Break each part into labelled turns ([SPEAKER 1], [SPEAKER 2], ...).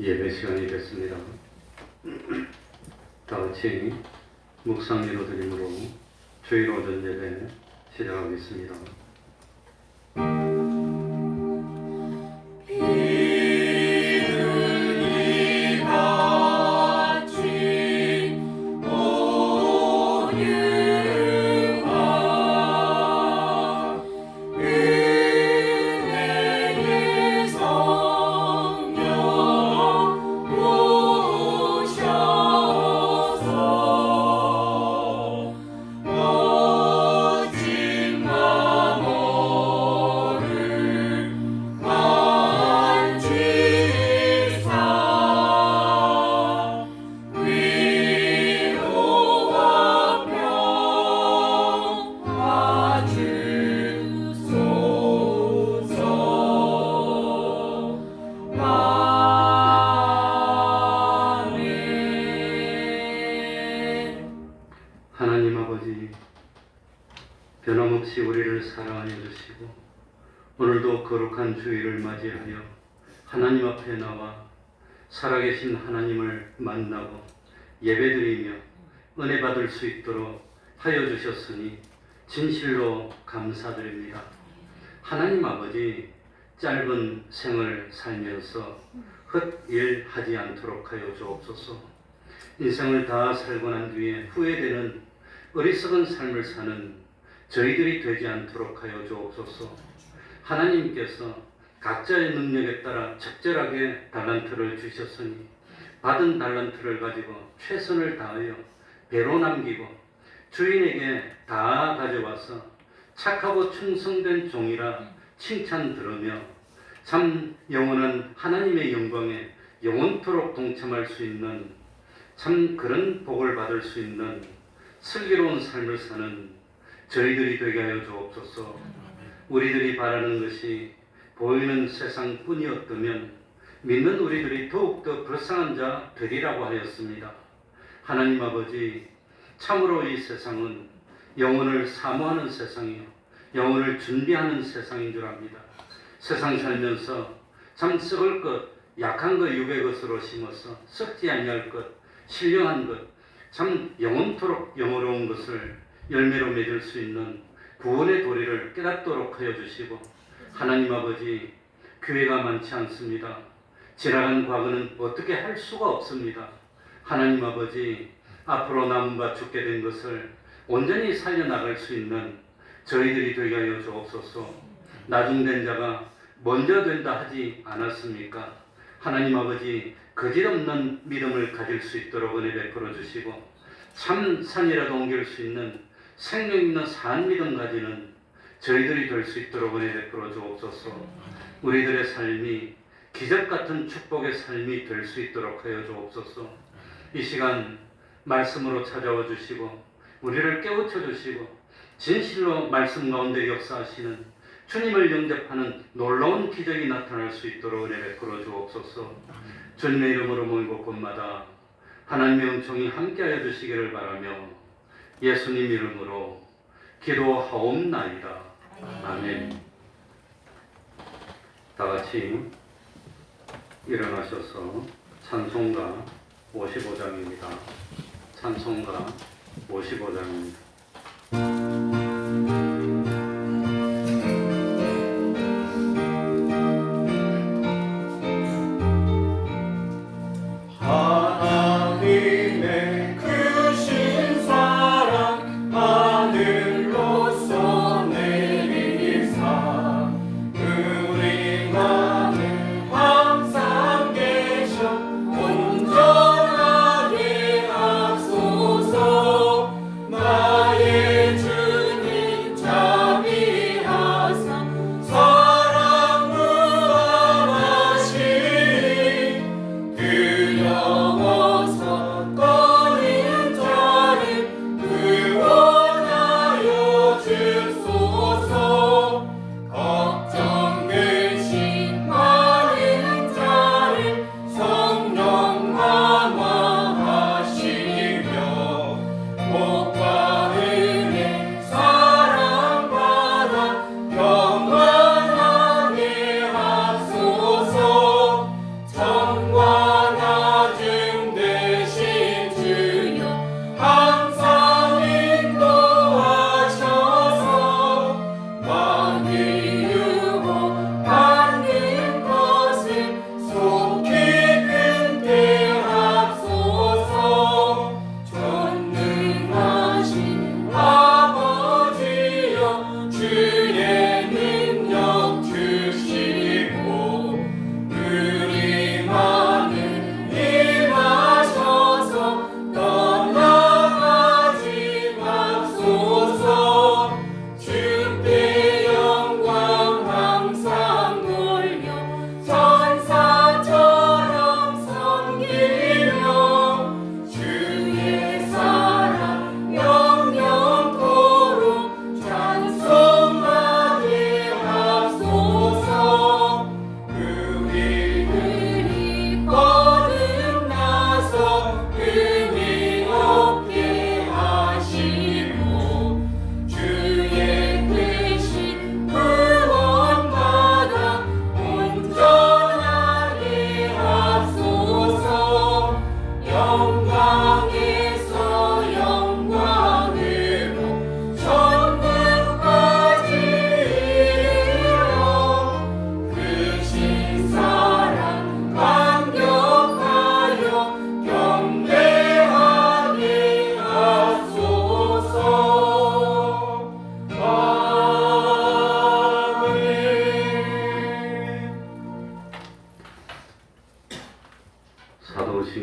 [SPEAKER 1] 예배 시간이 됐습니다. 다 같이 묵상 기도드림으로 주일 오전 예배 시작하겠습니다. 하나님 아버지, 변함없이 우리를 사랑하여 주시고 오늘도 거룩한 주일을 맞이하여 하나님 앞에 나와 살아계신 하나님을 만나고 예배드리며 은혜 받을 수 있도록 하여 주셨으니 진실로 감사드립니다. 하나님 아버지, 짧은 생을 살면서 헛일하지 않도록 하여 주옵소서. 인생을 다 살고 난 뒤에 후회되는 어리석은 삶을 사는 저희들이 되지 않도록 하여 주옵소서. 하나님께서 각자의 능력에 따라 적절하게 달란트를 주셨으니 받은 달란트를 가지고 최선을 다하여 배로 남기고 주인에게 다 가져와서 착하고 충성된 종이라 칭찬 들으며 참 영원한 하나님의 영광에 영원토록 동참할 수 있는 참 그런 복을 받을 수 있는 슬기로운 삶을 사는 저희들이 되게 하여 주옵소서. 우리들이 바라는 것이 보이는 세상뿐이었다면 믿는 우리들이 더욱더 불쌍한 자 되리라고 하였습니다. 하나님 아버지, 참으로 이 세상은 영혼을 사모하는 세상이요 영혼을 준비하는 세상인 줄 압니다. 세상 살면서 참 썩을 것, 약한 것 육의 것으로 심어서 썩지 아니할 것, 신령한 것, 참 영원토록 영어로운 것을 열매로 맺을 수 있는 구원의 도리를 깨닫도록 하여 주시고, 하나님 아버지, 교회가 많지 않습니다. 지나간 과거는 어떻게 할 수가 없습니다. 하나님 아버지, 앞으로 남은 바 죽게 된 것을 온전히 살려나갈 수 있는 저희들이 되게 하여 주옵소서. 나중된 자가 먼저 된다 하지 않았습니까? 하나님 아버지, 거짓없는 믿음을 가질 수 있도록 은혜 베풀어 주시고 참 산이라도 옮길 수 있는 생명 있는 산 믿음 가지는 저희들이 될 수 있도록 은혜 베풀어 주옵소서. 우리들의 삶이 기적 같은 축복의 삶이 될 수 있도록 하여 주옵소서. 이 시간 말씀으로 찾아와 주시고 우리를 깨우쳐 주시고 진실로 말씀 가운데 역사하시는 주님을 영접하는 놀라운 기적이 나타날 수 있도록 은혜 베풀어 주옵소서. 주님의 이름으로 모이고 곳마다 하나님의 은총이 함께하여 주시기를 바라며 예수님 이름으로 기도하옵나이다. 아멘. 다 같이 일어나셔서 찬송가 55장입니다. 찬송가 55장입니다.
[SPEAKER 2] 온전한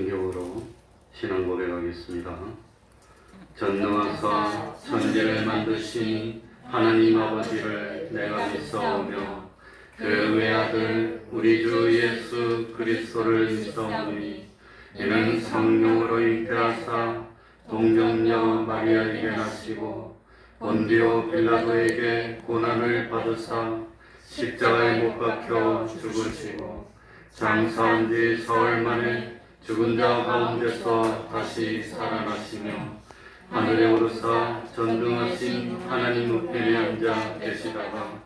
[SPEAKER 1] 신경으로 신앙 고백하겠습니다. 전능하사 천지를 만드신 하나님 아버지를 내가 믿사오며 그 외아들 우리 주 예수 그리스도를 믿사오니 이는 성령으로 잉태하사 동정녀 마리아에게 나시고 본디오 빌라도에게 고난을 받으사 십자가에 못 박혀 죽으시고 장사한 지 사흘 만에 죽은 자 가운데서 다시 살아나시며 하늘에 오르사 전능하신 하나님 우편에 앉아 계시다가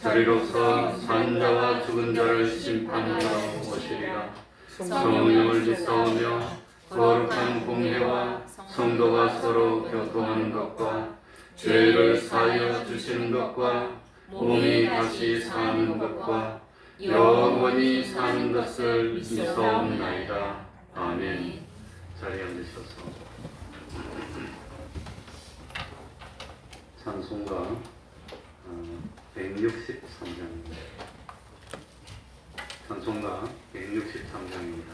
[SPEAKER 1] 저리로서 산 자와 죽은 자를 심판하러 오시리라. 성령을 믿사오며 거룩한 공회와 성도가 서로 교통하는 것과 죄를 사하여 주시는 것과 몸이 다시 사는 것과 영원히 사는 것을 믿사옵나이다. 아멘. 자리에 앉으셔서 찬송가 163장입니다. 찬송가 163장입니다.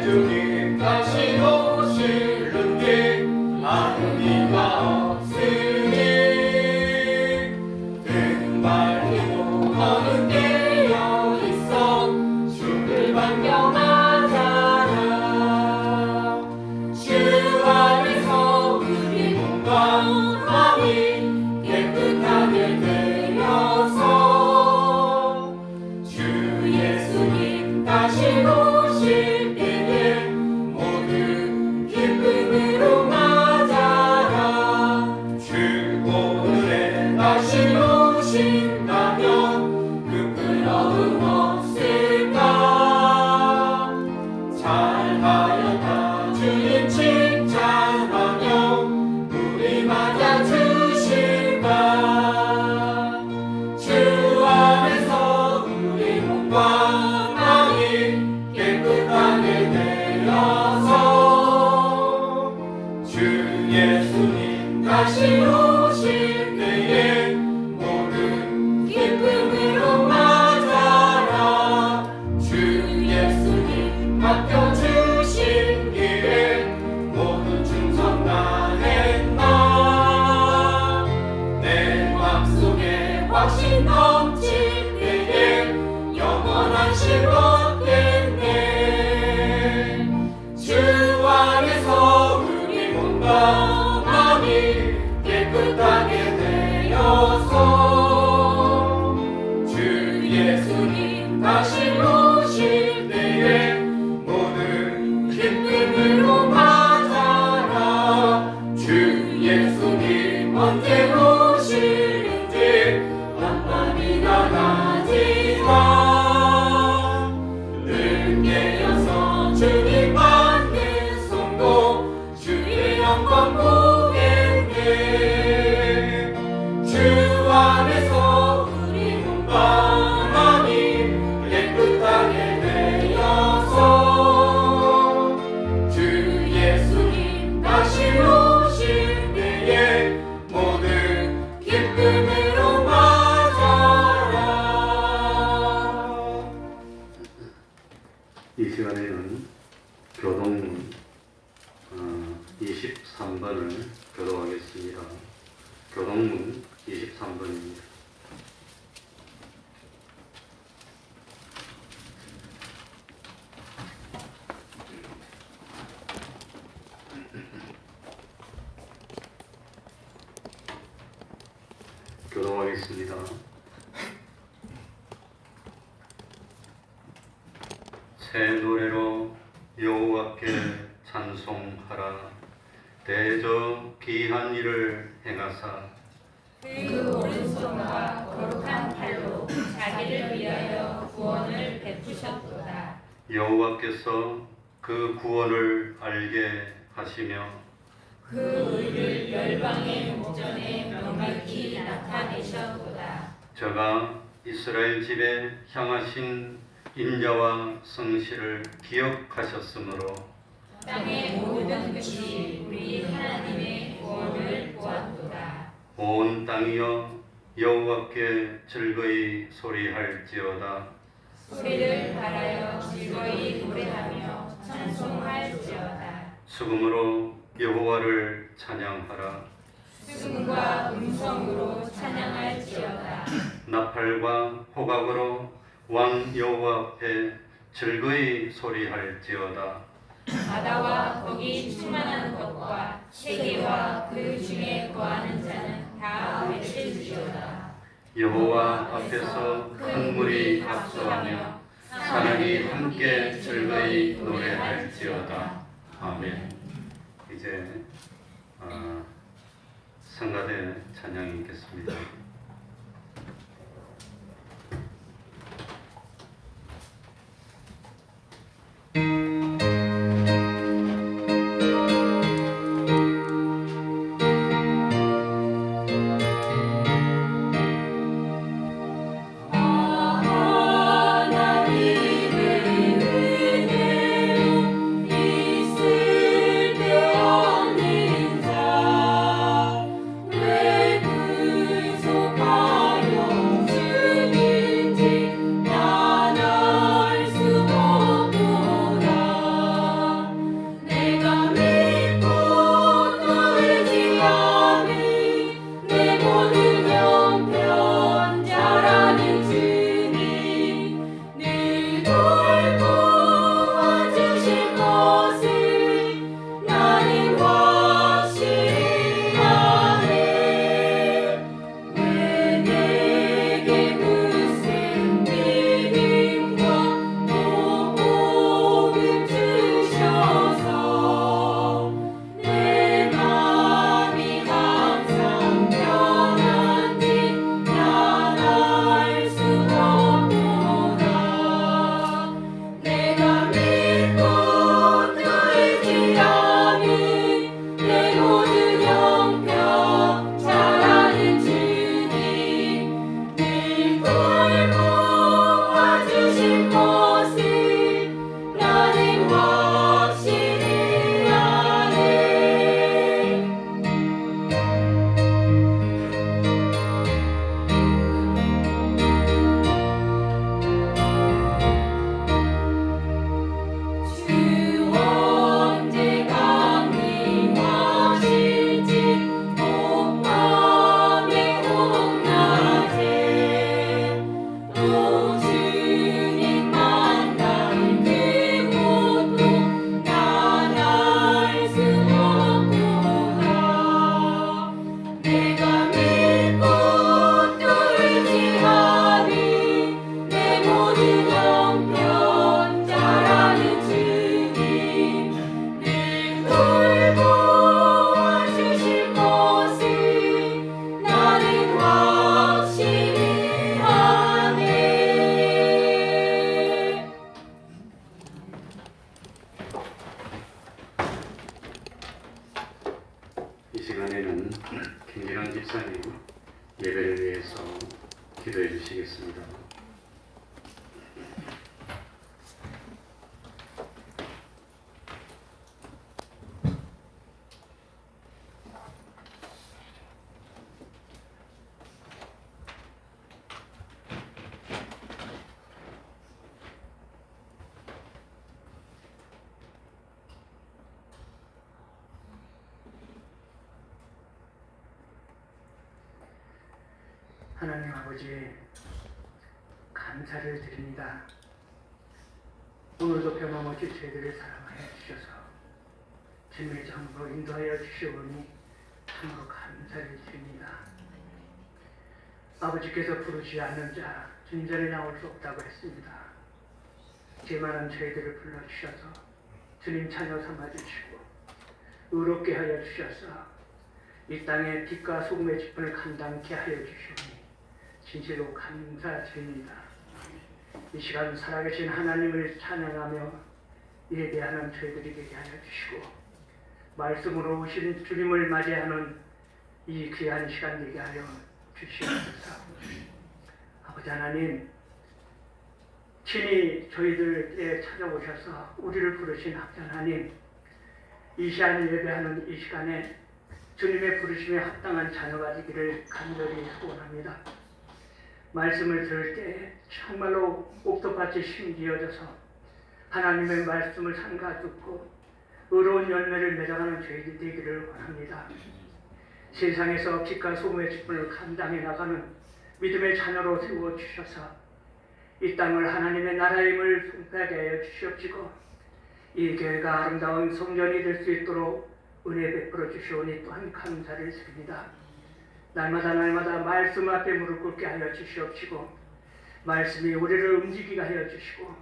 [SPEAKER 2] 주님 다시 오시는데 아무리가 없으니 등발리고 어느 깨어 있어 주를 반겨하잖아. 주 안에서 우리 몸과 마음이 깨끗하게 되어서 주 예수님 다시 오실 때에 모든 기쁨으로 맞아라. 주 오늘에 다시 오신다면 부끄러움 없을까. 잘하였다 주님 칭찬하며 우리 맞아주실까. 주 안에서 우리 몸과 마음이 깨끗하게 되어서 주 예수님 다시 오실 때에 모든 기쁨으로 맞아라. 주 예수님 맡겨주신 길에 모든 충성 다했나. 내 맘속에 확신 넘칠 때에 영원한 실 얻겠네. 주 안에서 우리 몸과 마음이 깨끗하게 되어서 주 예수님 다시 오실 때에 모든 기쁨으로 맞아라. 주 예수님 언제 오시는지 만만히나 나지만 늘 깨어서 주님 받는 손도 주의 영광 보겠네. 주 안에서 우리 몸과 마음이 깨끗하게 되어서 주 예수님 다시 오실 때에 모든 기쁨으로 맞아라.
[SPEAKER 1] 이 시간에는 교동문 23번을 교독하겠습니다. 교동문 23번입니다. 교독하겠습니다. 새 노래로 여호와께 찬송하라. 대저 귀한 일을 행하사
[SPEAKER 3] 그 오른손과 거룩한 팔로 자기를 위하여 구원을 베푸셨도다.
[SPEAKER 1] 여호와께서 그 구원을 알게 하시며
[SPEAKER 3] 그 의를 열방의 목전에 명백히 나타내셨도다.
[SPEAKER 1] 저가 이스라엘 집에 향하신 인자와 성실을 기억하셨으므로
[SPEAKER 3] 땅의 모든 끝이 우리 하나님의 구원을 보았도다.
[SPEAKER 1] 온 땅이여 여호와께 즐거이 소리할지어다.
[SPEAKER 3] 소리를 바라여 즐거이 노래하며 찬송할지어다.
[SPEAKER 1] 수금으로 여호와를 찬양하라.
[SPEAKER 3] 수금과 음성으로 찬양할지어다.
[SPEAKER 1] 나팔과 호각으로 왕 여호와 앞에 즐거이 소리할지어다.
[SPEAKER 3] 바다와 거기 충만한 것과 세계와 그 중에 거하는 자는 다 외칠지어다.
[SPEAKER 1] 여호와 앞에서 큰 물이 합수하며 사람이 함께 즐거이 노래할지어다. 아멘. 이제 성가대 찬양이 있겠습니다. 이 시간에는 김기랑 집사님 예배를 위해서 기도해 주시겠습니다.
[SPEAKER 4] 하나님 아버지, 감사를 드립니다. 오늘도 변함없이 저희들을 사랑하여 주셔서 진리의 정으로 인도하여 주시오니 참으로 감사를 드립니다. 아버지께서 부르지 않는 자 진전에 나올 수 없다고 했습니다. 죄 많은 저희들을 불러주셔서 주님 자녀 삼아주시고 의롭게 하여 주셔서 이 땅에 빛과 소금의 직분을 감당케 하여 주시오니 진실로 감사드립니다. 이 시간 살아계신 하나님을 찬양하며 예배하는 저희들이 되게 하여 주시고 말씀으로 오신 주님을 맞이하는 이 귀한 시간 되게 하여 주시옵소서. 아버지 하나님, 친히 저희들께 찾아오셔서 우리를 부르신 아버지 하나님, 이 시간 예배하는 이 시간에 주님의 부르심에 합당한 자녀가 되기를 간절히 소원합니다. 말씀을 들을 때 정말로 옥토밭이 심기어져서 하나님의 말씀을 삼가 듣고 의로운 열매를 맺어가는 저희들 되기를 원합니다. 세상에서 빛과 소금의 직분을 감당해 나가는 믿음의 자녀로 세워주셔서 이 땅을 하나님의 나라의 힘을 송파하게 하여 주시옵시고 이 교회가 아름다운 성전이 될 수 있도록 은혜 베풀어 주시오니 또한 감사를 드립니다. 날마다 말씀 앞에 무릎 꿇게 하여 주시옵시고 말씀이 우리를 움직이게 하여 주시고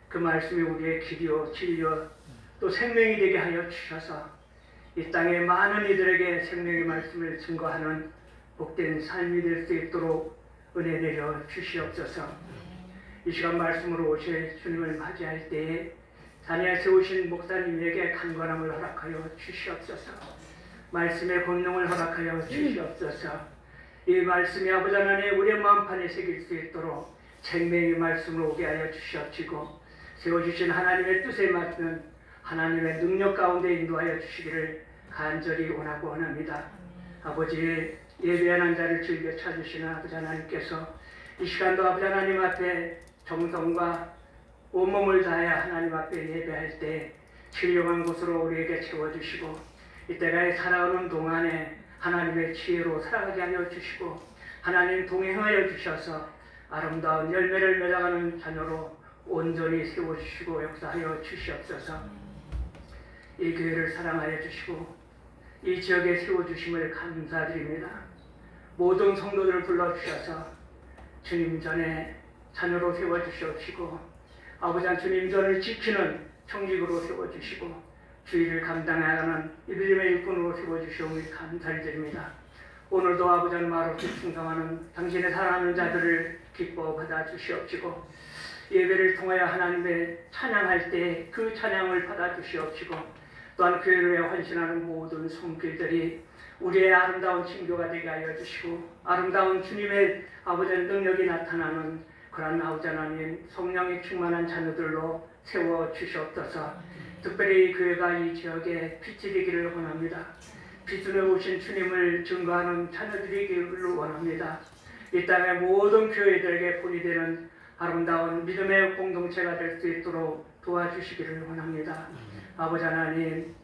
[SPEAKER 4] 그 말씀이 우리의 길이요 진리요 또 생명이 되게 하여 주셔서 이 땅에 많은 이들에게 생명의 말씀을 증거하는 복된 삶이 될 수 있도록 은혜 내려 주시옵소서. 이 시간 말씀으로 오실 주님을 맞이할 때에 자리에 세우신 목사님에게 강건함을 허락하여 주시옵소서. 말씀의 권능을 허락하여 주시옵소서. 이 말씀이 아버지 하나님 우리의 마음판에 새길 수 있도록 생명의 말씀으로 오게 하여 주시옵시고 세워주신 하나님의 뜻에 맞는 하나님의 능력 가운데 인도하여 주시기를 간절히 원하고 원합니다. 아버지 예배하는 자를 즐겨 찾으시는 아버지 하나님께서 이 시간도 아버지 하나님 앞에 정성과 온몸을 다하여 하나님 앞에 예배할 때 신령한 곳으로 우리에게 채워주시고 이때가 살아오는 동안에 하나님의 지혜로 살아가게 하여 주시고 하나님 동행하여 주셔서 아름다운 열매를 맺어가는 자녀로 온전히 세워주시고 역사하여 주시옵소서. 이 교회를 사랑하여 주시고 이 지역에 세워주심을 감사드립니다. 모든 성도들을 불러주셔서 주님 전에 자녀로 세워주시옵시고 아버지 주님 전을 지키는 청직으로 세워주시고 주의를 감당하는 이들의 일꾼으로 세워주시오니 감사를 드립니다. 오늘도 아버지 마로서 충성하는 당신의 사랑하는 자들을 기뻐 받아 주시옵시고 예배를 통하여 하나님의 찬양할 때 그 찬양을 받아 주시옵시고 또한 교회를 위해 헌신하는 모든 손길들이 우리의 아름다운 친교가 되게 하여 주시고 아름다운 주님의 아버지의 능력이 나타나는 그런 아버지 하나님 성령이 충만한 자녀들로 세워 주시옵소서. 특별히 이 교회가 이 지역에 빛이 되기를 원합니다. 빛으로 오신 주님을 증거하는 자녀들이기를 원합니다. 이 땅의 모든 교회들에게 본이 되는 아름다운 믿음의 공동체가 될 수 있도록 도와주시기를 원합니다. 아버지 하나님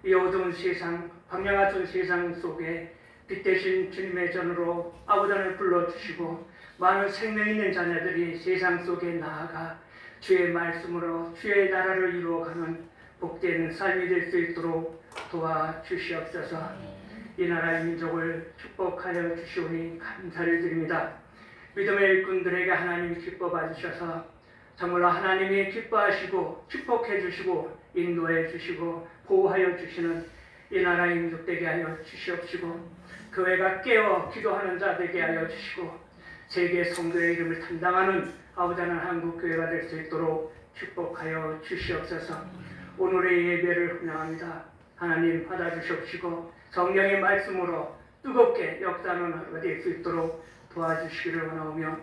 [SPEAKER 4] 이 어두운 세상 광야 같은 세상 속에 빛 대신 주님의 전으로 아버지 하나님을 불러주시고 많은 생명 있는 자녀들이 세상 속에 나아가 주의 말씀으로 주의 나라를 이루어가는 복된 삶이 될 수 있도록 도와주시옵소서. 이 나라의 민족을 축복하여 주시오니 감사를 드립니다. 믿음의 일꾼들에게 하나님이 기뻐 받으셔서 정말로 하나님이 기뻐하시고 축복해 주시고 인도해 주시고 보호하여 주시는 이 나라의 민족 되게 하여 주시옵시고 교회가 깨어 기도하는 자 되게 하여 주시고 세계 성도의 이름을 담당하는 아버지 하나님 한국교회가 될 수 있도록 축복하여 주시옵소서. 오늘의 예배를 훈장합니다. 하나님 받아주시옵시고 성령의 말씀으로 뜨겁게 역사하는 하루가 될 수 있도록 도와주시기를 원하오며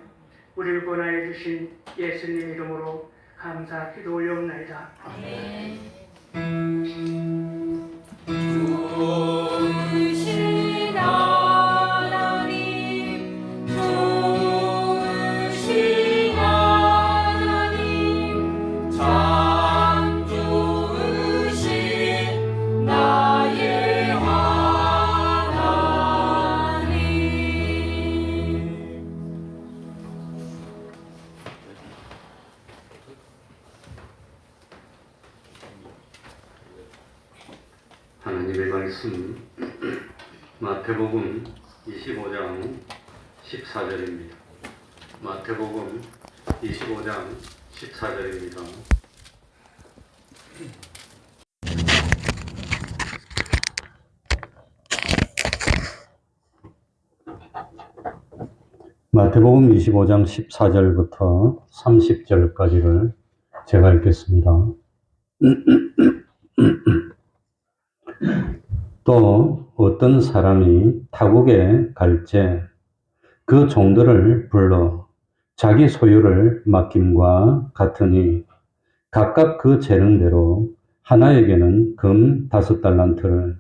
[SPEAKER 4] 우리를 권하여 주신 예수님 이름으로 감사 기도 올려옵나이다. 아멘.
[SPEAKER 3] 좋으신 하나님 좋으신 하나님
[SPEAKER 2] 참 좋으신 나의 하나님.
[SPEAKER 1] 하나님의 말씀 마태복음 25장 14절입니다. 마태복음 25장 14절입니다. 마태복음 25장 14절부터 30절까지를 제가 읽겠습니다. 또 어떤 사람이 타국에 갈새 그 종들을 불러 자기 소유를 맡김과 같으니 각각 그 재능대로 하나에게는 금 5달란트를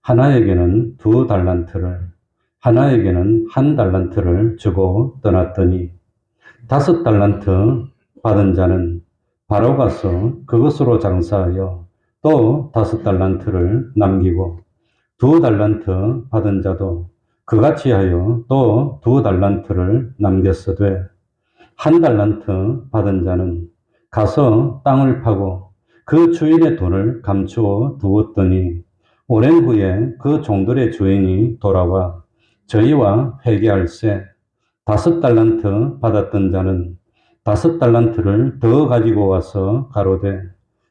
[SPEAKER 1] 하나에게는 2달란트를, 하나에게는 1달란트를 주고 떠났더니 5달란트 받은 자는 바로 가서 그것으로 장사하여 또 5달란트를 남기고 2달란트 받은 자도 그같이 하여 또 2달란트를 남겼으되 1달란트 받은 자는 가서 땅을 파고 그 주인의 돈을 감추어 두었더니 오랜 후에 그 종들의 주인이 돌아와 저희와 회개할세 5달란트 받았던 자는 5달란트를 더 가지고 와서 가로되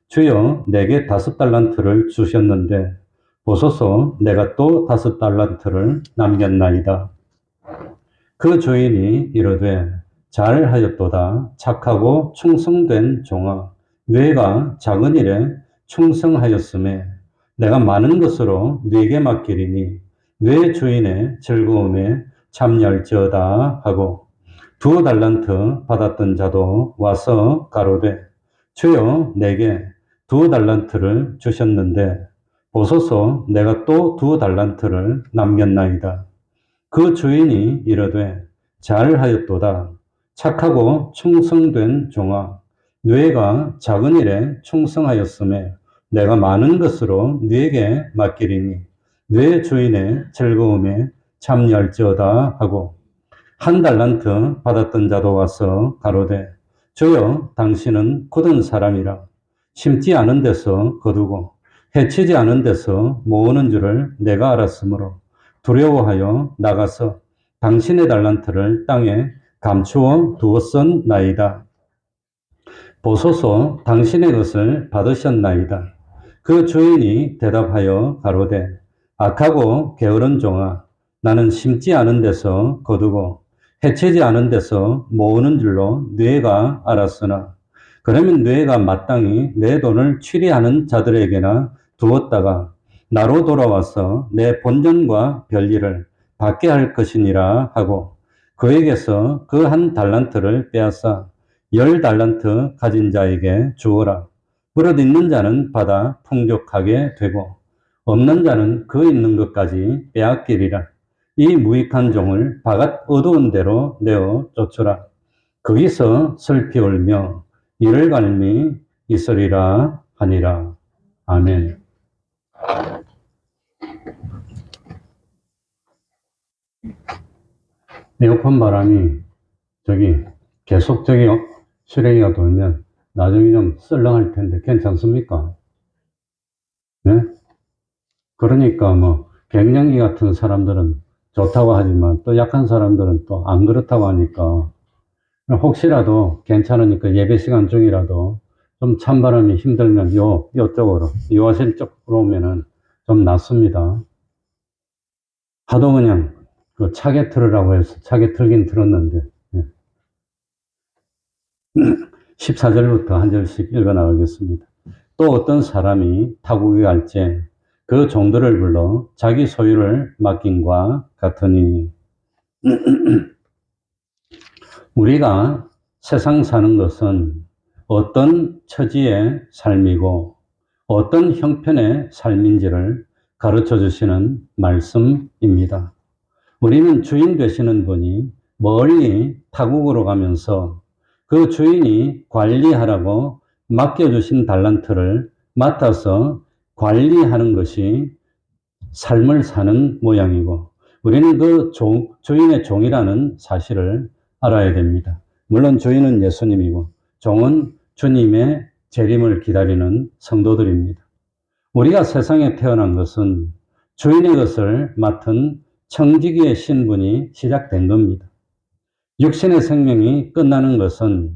[SPEAKER 1] 주여 내게 5달란트를 주셨는데 보소서 내가 또 5달란트를 남겼나이다. 그 주인이 이르되 잘하였도다 착하고 충성된 종아 네가 작은 일에 충성하였음에 내가 많은 것으로 네게 맡기리니 네 주인의 즐거움에 참여할지어다 하고 2달란트 받았던 자도 와서 가로되 주여 내게 2달란트를 주셨는데 보소서 내가 또 2달란트를 남겼나이다. 그 주인이 이르되 잘하였도다 착하고 충성된 종아 네가 작은 일에 충성하였음에 내가 많은 것으로 네게 맡기리니 네 주인의 즐거움에 참여할지어다 하고 1달란트 받았던 자도 와서 가로되 주여 당신은 굳은 사람이라 심지 않은 데서 거두고 해치지 않은 데서 모으는 줄을 내가 알았으므로 두려워하여 나가서 당신의 달란트를 땅에 감추어 두었었나이다. 보소서 당신의 것을 받으셨나이다. 그 주인이 대답하여 가로되 악하고 게으른 종아 나는 심지 않은 데서 거두고 해치지 않은 데서 모으는 줄로 네가 알았으나 그러면 네가 마땅히 내 돈을 취리하는 자들에게나 두었다가 나로 돌아와서 내 본전과 별일을 받게 할 것이니라 하고 그에게서 그 1달란트를 빼앗아 10달란트 가진 자에게 주어라. 무릇 있는 자는 받아 풍족하게 되고 없는 자는 그 있는 것까지 빼앗기리라. 이 무익한 종을 바깥 어두운 데로 내어 쫓으라. 거기서 슬피 울며 이를 갈미 있으리라 하니라. 아멘. 에어컨 바람이 계속 실외기가 돌면 나중에 좀 썰렁할 텐데 괜찮습니까? 네? 그러니까 갱년기 같은 사람들은 좋다고 하지만 또 약한 사람들은 또 안 그렇다고 하니까 혹시라도 괜찮으니까 예배 시간 중이라도 좀 찬바람이 힘들면 요쪽으로 요하실 쪽으로 오면은 좀 낫습니다. 하도 그냥 그 차게 틀으라고 해서 차게 틀긴 틀었는데 14절부터 한 절씩 읽어 나가겠습니다. 또 어떤 사람이 타국에 갈지 그 종들을 불러 자기 소유를 맡긴과 같으니 우리가 세상 사는 것은 어떤 처지의 삶이고 어떤 형편의 삶인지를 가르쳐 주시는 말씀입니다. 우리는 주인 되시는 분이 멀리 타국으로 가면서 그 주인이 관리하라고 맡겨주신 달란트를 맡아서 관리하는 것이 삶을 사는 모양이고 우리는 그 주인의 종이라는 사실을 알아야 됩니다. 물론 주인은 예수님이고 종은 주님의 재림을 기다리는 성도들입니다. 우리가 세상에 태어난 것은 주인의 것을 맡은 청지기의 신분이 시작된 겁니다. 육신의 생명이 끝나는 것은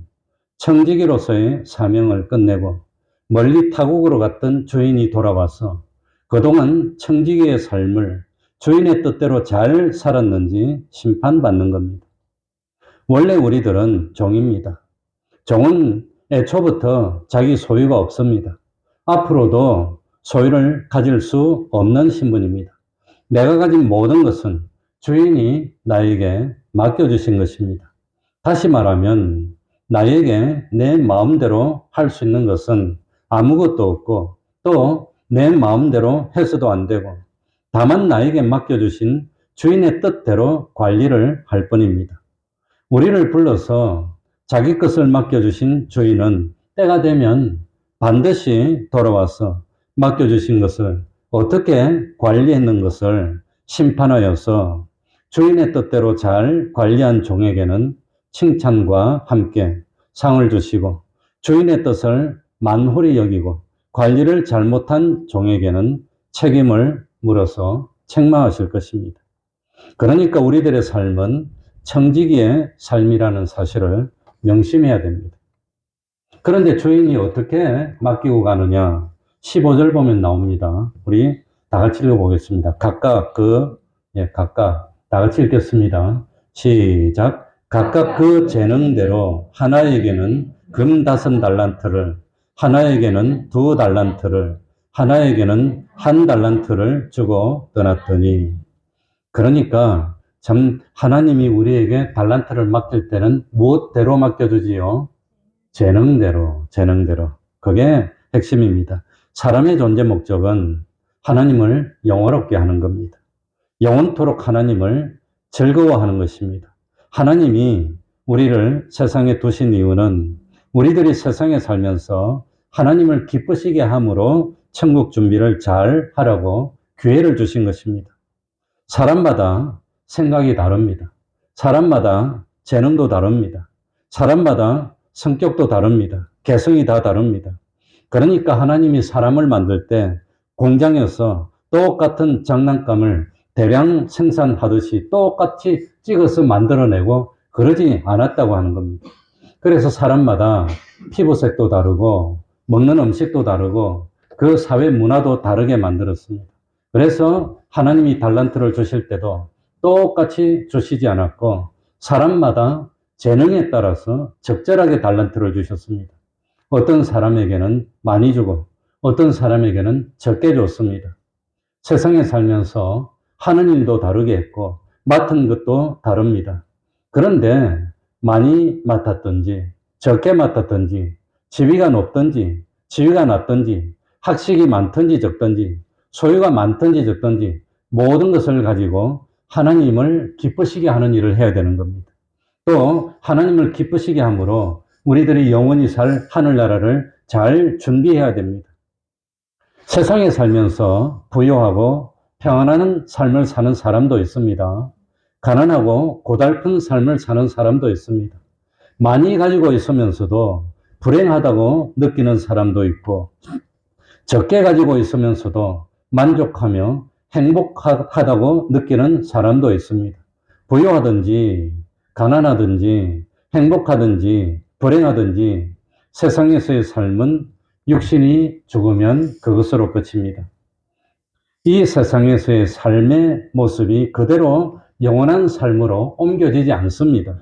[SPEAKER 1] 청지기로서의 사명을 끝내고 멀리 타국으로 갔던 주인이 돌아와서 그동안 청지기의 삶을 주인의 뜻대로 잘 살았는지 심판받는 겁니다. 원래 우리들은 종입니다. 종은 애초부터 자기 소유가 없습니다. 앞으로도 소유를 가질 수 없는 신분입니다. 내가 가진 모든 것은 주인이 나에게 맡겨주신 것입니다. 다시 말하면 나에게 내 마음대로 할 수 있는 것은 아무것도 없고 또 내 마음대로 해서도 안 되고
[SPEAKER 5] 다만 나에게 맡겨주신 주인의 뜻대로 관리를 할 뿐입니다. 우리를 불러서 자기 것을 맡겨주신 주인은 때가 되면 반드시 돌아와서 맡겨주신 것을 어떻게 관리했는 것을 심판하여서 주인의 뜻대로 잘 관리한 종에게는 칭찬과 함께 상을 주시고, 주인의 뜻을 만홀히 여기고 관리를 잘못한 종에게는 책임을 물어서 책망하실 것입니다. 그러니까 우리들의 삶은 청지기의 삶이라는 사실을 명심해야 됩니다. 그런데 주인이 어떻게 맡기고 가느냐? 15절 보면 나옵니다. 우리 다 같이 읽어보겠습니다. 각각 다 같이 읽겠습니다. 시작. 각각 그 재능대로 하나에게는 금 5달란트를, 하나에게는 2달란트를, 하나에게는 1달란트를 주고 떠났더니. 그러니까 참 하나님이 우리에게 달란트를 맡길 때는 무엇대로 맡겨주지요? 재능대로. 그게 핵심입니다. 사람의 존재 목적은 하나님을 영화롭게 하는 겁니다. 영원토록 하나님을 즐거워하는 것입니다. 하나님이 우리를 세상에 두신 이유는 우리들이 세상에 살면서 하나님을 기쁘시게 함으로 천국 준비를 잘 하라고 기회를 주신 것입니다. 사람마다 생각이 다릅니다. 사람마다 재능도 다릅니다. 사람마다 성격도 다릅니다. 개성이 다 다릅니다. 그러니까 하나님이 사람을 만들 때 공장에서 똑같은 장난감을 대량 생산하듯이 똑같이 찍어서 만들어내고 그러지 않았다고 하는 겁니다. 그래서 사람마다 피부색도 다르고 먹는 음식도 다르고 그 사회 문화도 다르게 만들었습니다. 그래서 하나님이 달란트를 주실 때도 똑같이 주시지 않았고 사람마다 재능에 따라서 적절하게 달란트를 주셨습니다. 어떤 사람에게는 많이 주고 어떤 사람에게는 적게 줬습니다. 세상에 살면서 하는 일도 다르게 했고 맡은 것도 다릅니다. 그런데 많이 맡았든지 적게 맡았든지 지위가 높든지 지위가 낮든지 학식이 많든지 적든지 소유가 많든지 적든지 모든 것을 가지고 하나님을 기쁘시게 하는 일을 해야 되는 겁니다. 또 하나님을 기쁘시게 함으로 우리들이 영원히 살 하늘나라를 잘 준비해야 됩니다. 세상에 살면서 부유하고 평안한 삶을 사는 사람도 있습니다. 가난하고 고달픈 삶을 사는 사람도 있습니다. 많이 가지고 있으면서도 불행하다고 느끼는 사람도 있고 적게 가지고 있으면서도 만족하며 행복하다고 느끼는 사람도 있습니다. 부유하든지 가난하든지 행복하든지 불행하든지 세상에서의 삶은 육신이 죽으면 그것으로 끝입니다. 이 세상에서의 삶의 모습이 그대로 영원한 삶으로 옮겨지지 않습니다.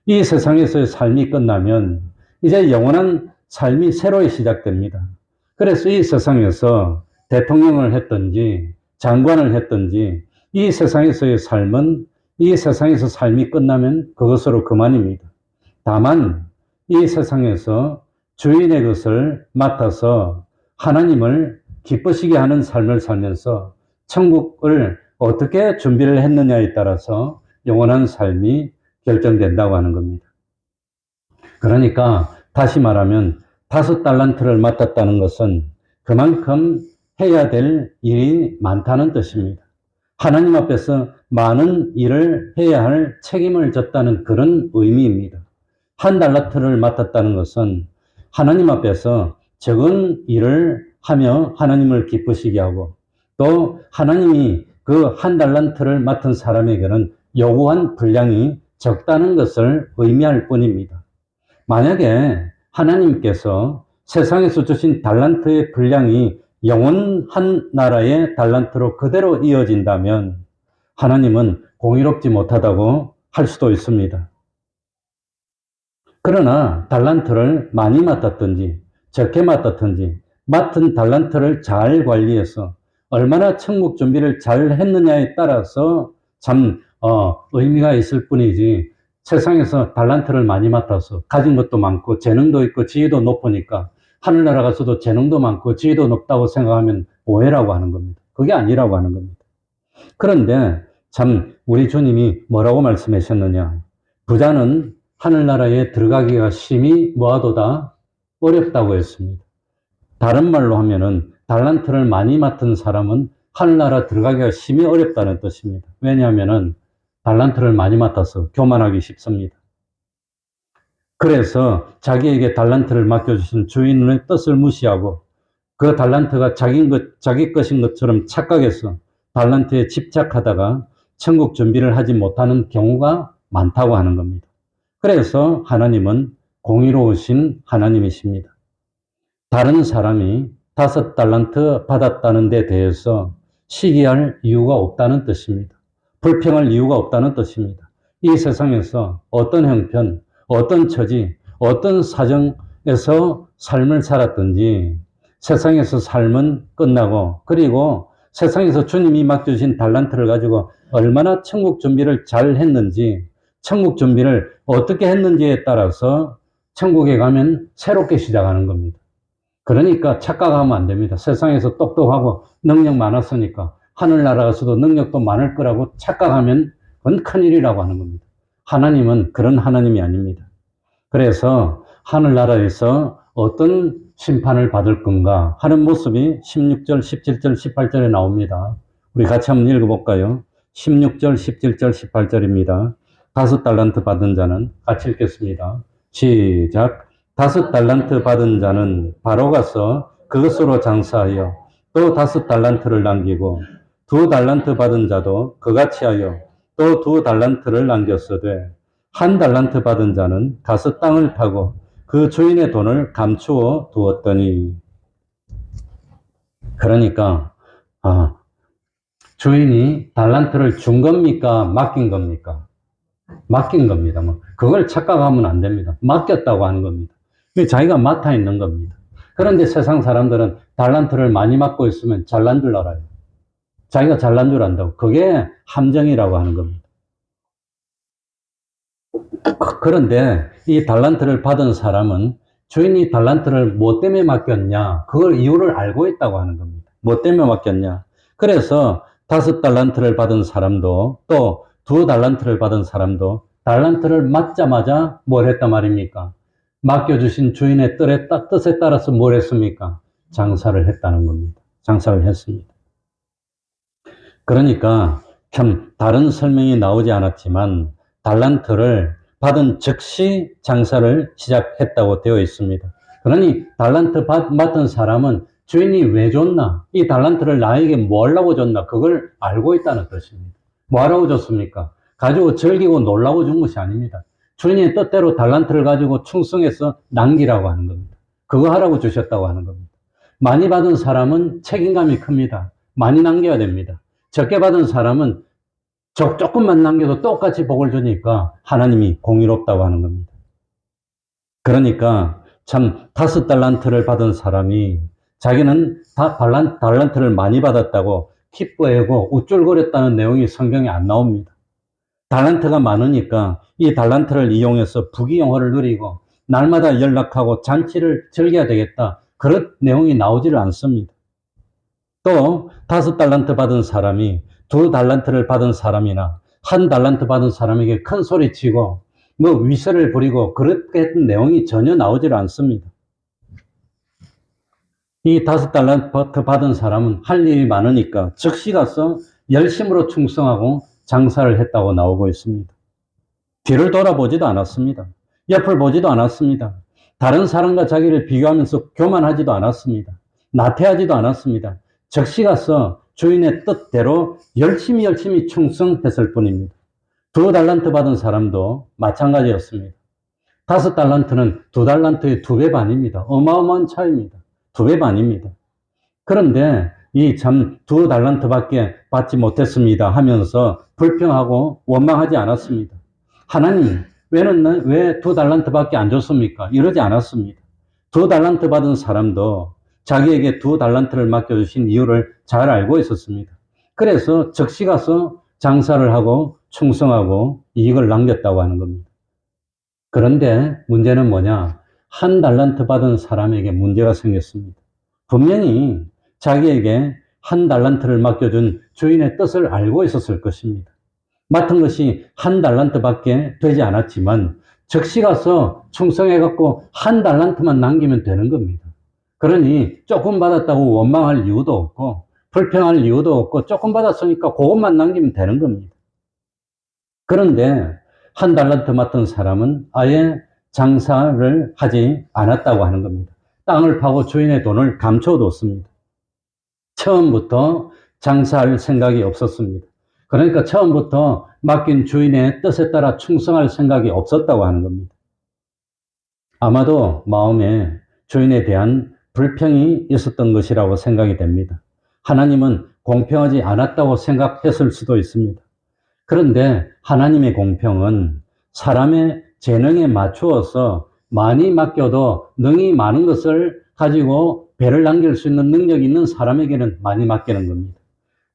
[SPEAKER 5] 이 세상에서의 삶이 끝나면 이제 영원한 삶이 새로 시작됩니다. 그래서 이 세상에서 대통령을 했든지 장관을 했든지 이 세상에서의 삶은 이 세상에서 삶이 끝나면 그것으로 그만입니다. 다만 이 세상에서 주인의 것을 맡아서 하나님을 기쁘시게 하는 삶을 살면서 천국을 어떻게 준비를 했느냐에 따라서 영원한 삶이 결정된다고 하는 겁니다. 그러니까 다시 말하면 5달란트를 맡았다는 것은 그만큼 해야 될 일이 많다는 뜻입니다. 하나님 앞에서 많은 일을 해야 할 책임을 졌다는 그런 의미입니다. 1달란트를 맡았다는 것은 하나님 앞에서 적은 일을 하며 하나님을 기쁘시게 하고 또 하나님이 그 1달란트를 맡은 사람에게는 요구한 분량이 적다는 것을 의미할 뿐입니다. 만약에 하나님께서 세상에서 주신 달란트의 분량이 영원한 나라의 달란트로 그대로 이어진다면 하나님은 공의롭지 못하다고 할 수도 있습니다. 그러나 달란트를 많이 맡았든지 적게 맡았든지 맡은 달란트를 잘 관리해서 얼마나 천국 준비를 잘 했느냐에 따라서 참 의미가 있을 뿐이지 세상에서 달란트를 많이 맡아서 가진 것도 많고 재능도 있고 지위도 높으니까 하늘나라 가서도 재능도 많고 지위도 높다고 생각하면 오해라고 하는 겁니다. 그게 아니라고 하는 겁니다. 그런데 참 우리 주님이 뭐라고 말씀하셨느냐? 부자는 하늘나라에 들어가기가 심히 뭐하도다 어렵다고 했습니다. 다른 말로 하면은 달란트를 많이 맡은 사람은 하늘나라 들어가기가 심히 어렵다는 뜻입니다. 왜냐하면은 달란트를 많이 맡아서 교만하기 쉽습니다. 그래서 자기에게 달란트를 맡겨주신 주인의 뜻을 무시하고 그 달란트가 자기 것인 것처럼 착각해서 달란트에 집착하다가 천국 준비를 하지 못하는 경우가 많다고 하는 겁니다. 그래서 하나님은 공의로우신 하나님이십니다. 다른 사람이 5달란트 받았다는 데 대해서 시기할 이유가 없다는 뜻입니다. 불평할 이유가 없다는 뜻입니다. 이 세상에서 어떤 형편, 어떤 처지, 어떤 사정에서 삶을 살았든지 세상에서 삶은 끝나고 그리고 세상에서 주님이 맡겨주신 달란트를 가지고 얼마나 천국 준비를 잘 했는지 천국 준비를 어떻게 했는지에 따라서 천국에 가면 새롭게 시작하는 겁니다. 그러니까 착각하면 안 됩니다. 세상에서 똑똑하고 능력 많았으니까 하늘나라 가서도 능력도 많을 거라고 착각하면 그건 큰일이라고 하는 겁니다. 하나님은 그런 하나님이 아닙니다. 그래서 하늘나라에서 어떤 심판을 받을 건가 하는 모습이 16절, 17절, 18절에 나옵니다. 우리 같이 한번 읽어볼까요? 16절, 17절, 18절입니다. 5달란트 받은 자는 같이 읽겠습니다. 시작. 5달란트 받은 자는 바로 가서 그것으로 장사하여 또 5달란트를 남기고 2달란트 받은 자도 그같이 하여 또 2달란트를 남겼으되 1달란트 받은 자는 가서 땅을 파고 그 주인의 돈을 감추어 두었더니. 그러니까 주인이 달란트를 준 겁니까? 맡긴 겁니까? 맡긴 겁니다. 그걸 착각하면 안 됩니다. 맡겼다고 하는 겁니다. 자기가 맡아 있는 겁니다. 그런데 세상 사람들은 달란트를 많이 맡고 있으면 잘난 줄 알아요. 자기가 잘난 줄 안다고. 그게 함정이라고 하는 겁니다. 그런데 이 달란트를 받은 사람은 주인이 달란트를 뭐 때문에 맡겼냐? 그걸 이유를 알고 있다고 하는 겁니다. 뭐 때문에 맡겼냐? 그래서 5달란트를 받은 사람도 또 2달란트를 받은 사람도 달란트를 맡자마자 뭘 했단 말입니까? 맡겨주신 주인의 뜻에 따라서 뭘 했습니까? 장사를 했다는 겁니다. 장사를 했습니다. 그러니까 참 다른 설명이 나오지 않았지만 달란트를 받은 즉시 장사를 시작했다고 되어 있습니다. 그러니 달란트 맡은 사람은 주인이 왜 줬나? 이 달란트를 나에게 뭐 하려고 줬나? 그걸 알고 있다는 뜻입니다. 뭐 하라고 줬습니까? 가지고 즐기고 놀라고 준 것이 아닙니다. 주인의 뜻대로 달란트를 가지고 충성해서 남기라고 하는 겁니다. 그거 하라고 주셨다고 하는 겁니다. 많이 받은 사람은 책임감이 큽니다. 많이 남겨야 됩니다. 적게 받은 사람은 조금만 남겨도 똑같이 복을 주니까 하나님이 공의롭다고 하는 겁니다. 그러니까 참 5달란트를 받은 사람이 자기는 달란트를 많이 받았다고 기뻐하고 우쭐거렸다는 내용이 성경에 안 나옵니다. 달란트가 많으니까 이 달란트를 이용해서 부귀영화를 누리고 날마다 연락하고 잔치를 즐겨야 되겠다. 그런 내용이 나오지를 않습니다. 또 5달란트 받은 사람이 2달란트를 받은 사람이나 1달란트 받은 사람에게 큰 소리치고 뭐 위세를 부리고 그렇게 했던 내용이 전혀 나오질 않습니다. 이 5달란트 받은 사람은 할 일이 많으니까 즉시 가서 열심으로 충성하고 장사를 했다고 나오고 있습니다. 뒤를 돌아보지도 않았습니다. 옆을 보지도 않았습니다. 다른 사람과 자기를 비교하면서 교만하지도 않았습니다. 나태하지도 않았습니다. 즉시 가서 주인의 뜻대로 열심히 충성했을 뿐입니다. 2달란트 받은 사람도 마찬가지였습니다. 5달란트는 2달란트의 2배 반입니다. 어마어마한 차이입니다. 2배 반입니다. 그런데 이 참 2달란트밖에 받지 못했습니다 하면서 불평하고 원망하지 않았습니다. 하나님, 왜 2달란트밖에 안 줬습니까? 이러지 않았습니다. 2달란트 받은 사람도 자기에게 2달란트를 맡겨주신 이유를 잘 알고 있었습니다. 그래서 즉시 가서 장사를 하고 충성하고 이익을 남겼다고 하는 겁니다. 그런데 문제는 뭐냐? 1달란트 받은 사람에게 문제가 생겼습니다. 분명히 자기에게 한 달란트를 맡겨준 주인의 뜻을 알고 있었을 것입니다. 맡은 것이 한 달란트밖에 되지 않았지만 즉시 가서 충성해갖고 한 달란트만 남기면 되는 겁니다. 그러니 조금 받았다고 원망할 이유도 없고 불평할 이유도 없고 조금 받았으니까 그것만 남기면 되는 겁니다. 그런데 한 달란트 맡은 사람은 아예 장사를 하지 않았다고 하는 겁니다. 땅을 파고 주인의 돈을 감춰뒀습니다. 처음부터 장사할 생각이 없었습니다. 그러니까 처음부터 맡긴 주인의 뜻에 따라 충성할 생각이 없었다고 하는 겁니다. 아마도 마음에 주인에 대한 불평이 있었던 것이라고 생각이 됩니다. 하나님은 공평하지 않았다고 생각했을 수도 있습니다. 그런데 하나님의 공평은 사람의 재능에 맞추어서 많이 맡겨도 능이 많은 것을 가지고 배를 남길 수 있는 능력이 있는 사람에게는 많이 맡기는 겁니다.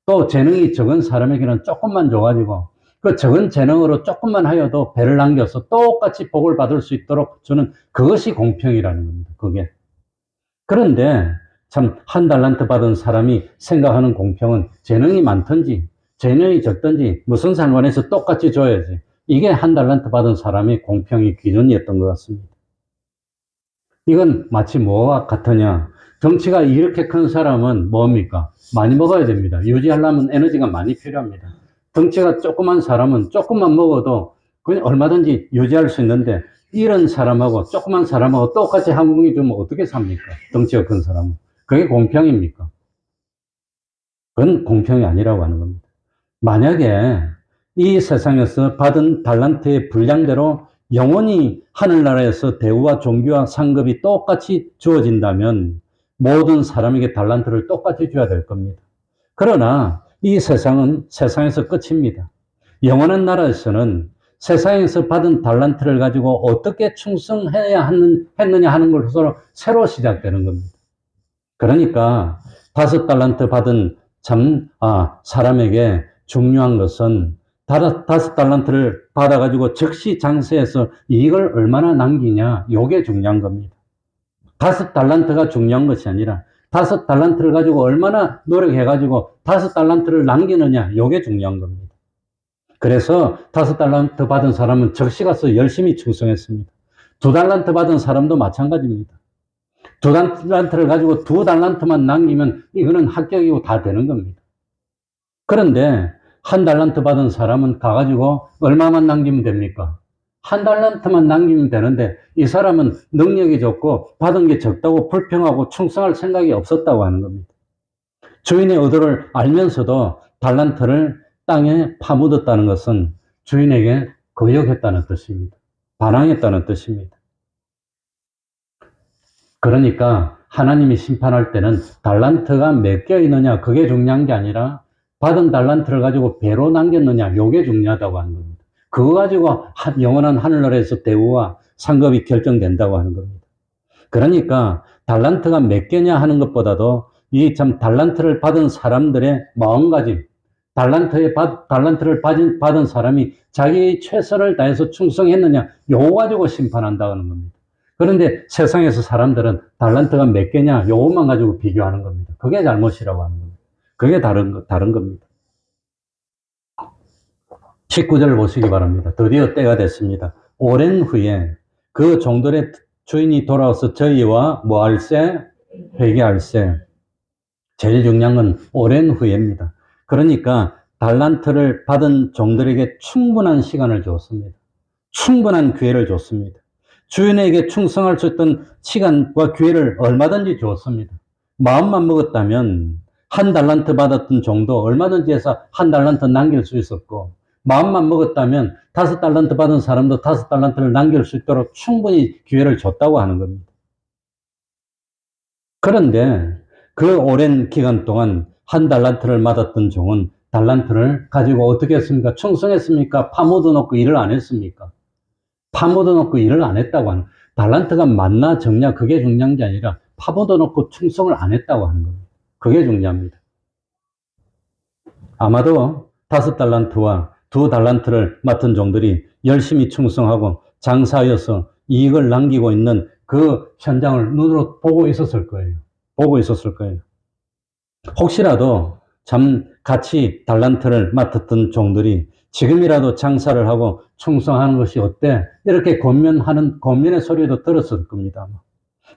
[SPEAKER 5] 또 재능이 적은 사람에게는 조금만 줘가지고 그 적은 재능으로 조금만 하여도 배를 남겨서 똑같이 복을 받을 수 있도록 주는 그것이 공평이라는 겁니다. 그게. 그런데 참 한 달란트 받은 사람이 생각하는 공평은 재능이 많든지 재능이 적든지 무슨 상관에서 똑같이 줘야지. 이게 한 달란트 받은 사람의 공평의 기준이었던 것 같습니다. 이건 마치 뭐와 같으냐. 덩치가 이렇게 큰 사람은 뭡니까? 많이 먹어야 됩니다. 유지하려면 에너지가 많이 필요합니다. 덩치가 조그만 사람은 조금만 먹어도 그냥 얼마든지 유지할 수 있는데 이런 사람하고 조그만 사람하고 똑같이 한 공기 주면 어떻게 삽니까? 덩치가 큰 사람은. 그게 공평입니까? 그건 공평이 아니라고 하는 겁니다. 만약에 이 세상에서 받은 달란트의 분량대로 영원히 하늘나라에서 대우와 존귀와 상급이 똑같이 주어진다면 모든 사람에게 달란트를 똑같이 줘야 될 겁니다. 그러나 이 세상은 세상에서 끝입니다. 영원한 나라에서는 세상에서 받은 달란트를 가지고 어떻게 충성해야 했느냐 하는 것으로 새로 시작되는 겁니다. 그러니까 5달란트 받은 사람에게 중요한 것은 5달란트를 받아가지고 즉시 장사해서 이익을 얼마나 남기냐, 요게 중요한 겁니다. 5달란트가 중요한 것이 아니라 5달란트를 가지고 얼마나 노력해가지고 5달란트를 남기느냐, 요게 중요한 겁니다. 그래서 5달란트 받은 사람은 즉시 가서 열심히 충성했습니다. 2달란트 받은 사람도 마찬가지입니다. 2달란트를 가지고 2달란트만 남기면 이거는 합격이고 다 되는 겁니다. 그런데 1달란트 받은 사람은 가가지고 얼마만 남기면 됩니까? 1달란트만 남기면 되는데 이 사람은 능력이 적고 받은 게 적다고 불평하고 충성할 생각이 없었다고 하는 겁니다. 주인의 의도를 알면서도 달란트를 땅에 파묻었다는 것은 주인에게 거역했다는 뜻입니다. 반항했다는 뜻입니다. 그러니까 하나님이 심판할 때는 달란트가 몇 개 있느냐 그게 중요한 게 아니라 받은 달란트를 가지고 배로 남겼느냐 요게 중요하다고 하는 겁니다. 그거 가지고 영원한 하늘나라에서 대우와 상급이 결정된다고 하는 겁니다. 그러니까 달란트가 몇 개냐 하는 것보다도 이 참 달란트를 받은 사람들의 마음가짐, 달란트를 받은 사람이 자기 최선을 다해서 충성했느냐 요거 가지고 심판한다는 겁니다. 그런데 세상에서 사람들은 달란트가 몇 개냐 요것만 가지고 비교하는 겁니다. 그게 잘못이라고 하는 겁니다. 그게 다른 겁니다. 19절을 보시기 바랍니다. 드디어 때가 됐습니다. 오랜 후에 그 종들의 주인이 돌아와서 저희와 뭐 할세? 회개할세. 제일 중요한 건 오랜 후에입니다. 그러니까 달란트를 받은 종들에게 충분한 시간을 줬습니다. 충분한 기회를 줬습니다. 주인에게 충성할 수 있던 시간과 기회를 얼마든지 줬습니다. 마음만 먹었다면 1달란트 받았던 종도 얼마든지 해서 1달란트 남길 수 있었고 마음만 먹었다면 5달란트 받은 사람도 5달란트를 남길 수 있도록 충분히 기회를 줬다고 하는 겁니다. 그런데 그 오랜 기간 동안 1달란트를 받았던 종은 달란트를 가지고 어떻게 했습니까? 충성했습니까? 파묻어 놓고 일을 안 했습니까? 파묻어 놓고 일을 안 했다고 하는, 달란트가 많나 적냐 그게 중요한 게 아니라 파묻어 놓고 충성을 안 했다고 하는 겁니다. 그게 중요합니다. 아마도 5달란트와 2달란트를 맡은 종들이 열심히 충성하고 장사하여서 이익을 남기고 있는 그 현장을 눈으로 보고 있었을 거예요. 보고 있었을 거예요. 혹시라도 참 같이 달란트를 맡았던 종들이 지금이라도 장사를 하고 충성하는 것이 어때? 이렇게 권면의 소리도 들었을 겁니다.